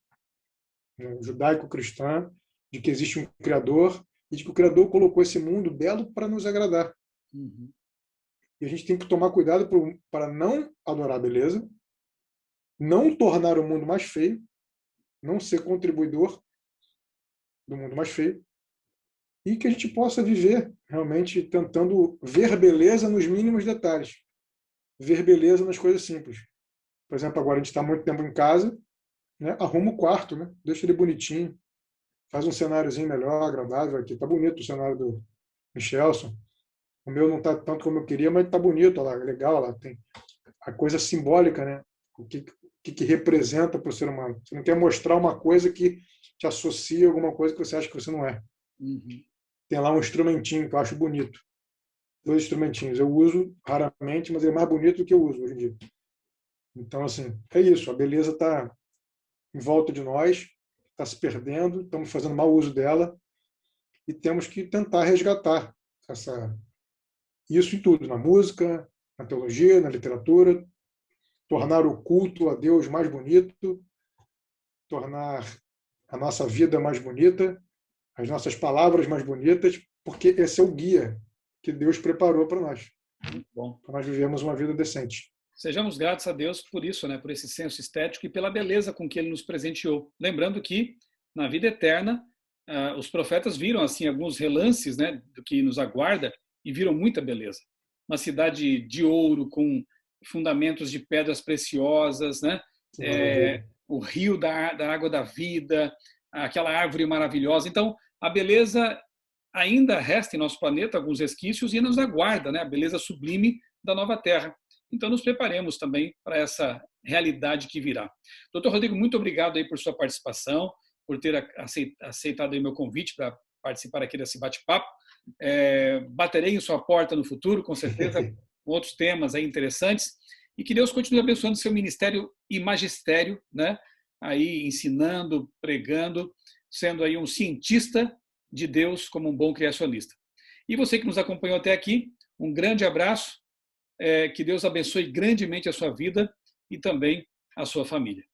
né, judaico-cristã, de que existe um Criador e de que o Criador colocou esse mundo belo para nos agradar. E a gente tem que tomar cuidado para não adorar a beleza, não tornar o mundo mais feio, não ser contribuidor do mundo mais feio, e que a gente possa viver realmente tentando ver beleza nos mínimos detalhes, ver beleza nas coisas simples. Por exemplo, agora a gente está muito tempo em casa, né? Arruma o quarto, né? Deixa ele bonitinho, faz um cenáriozinho melhor, agradável aqui. Está bonito o cenário do Michelson. O meu não está tanto como eu queria, mas está bonito, olha lá, legal, lá tem a coisa simbólica, né? O que representa para o ser humano. Você não quer mostrar uma coisa que te associa a alguma coisa que você acha que você não é. Tem lá um instrumentinho que eu acho bonito. 2 instrumentinhos. Eu uso raramente, mas é mais bonito do que eu uso hoje em dia. Então, assim, é isso. A beleza está em volta de nós, está se perdendo, estamos fazendo mau uso dela e temos que tentar resgatar isso em tudo, na música, na teologia, na literatura, tornar o culto a Deus mais bonito, tornar a nossa vida mais bonita, as nossas palavras mais bonitas, porque esse é o guia que Deus preparou para nós. Muito bom. Para nós vivermos uma vida decente. Sejamos gratos a Deus por isso, né, por esse senso estético e pela beleza com que Ele nos presenteou. Lembrando que, na vida eterna, os profetas viram assim alguns relances, né, do que nos aguarda e viram muita beleza. Uma cidade de ouro com fundamentos de pedras preciosas, né? O rio da água da vida, aquela árvore maravilhosa. Então, a beleza ainda resta em nosso planeta, alguns resquícios, e nos aguarda, né? A beleza sublime da nova Terra. Então, nos preparemos também para essa realidade que virá. Doutor Rodrigo, muito obrigado aí por sua participação, por ter aceitado aí meu convite para participar aqui desse bate-papo. Baterei em sua porta no futuro, com certeza, com outros temas aí interessantes. E que Deus continue abençoando seu ministério e magistério, né? Aí ensinando, pregando, sendo aí um cientista de Deus como um bom criacionista. E você que nos acompanhou até aqui, um grande abraço. Que Deus abençoe grandemente a sua vida e também a sua família.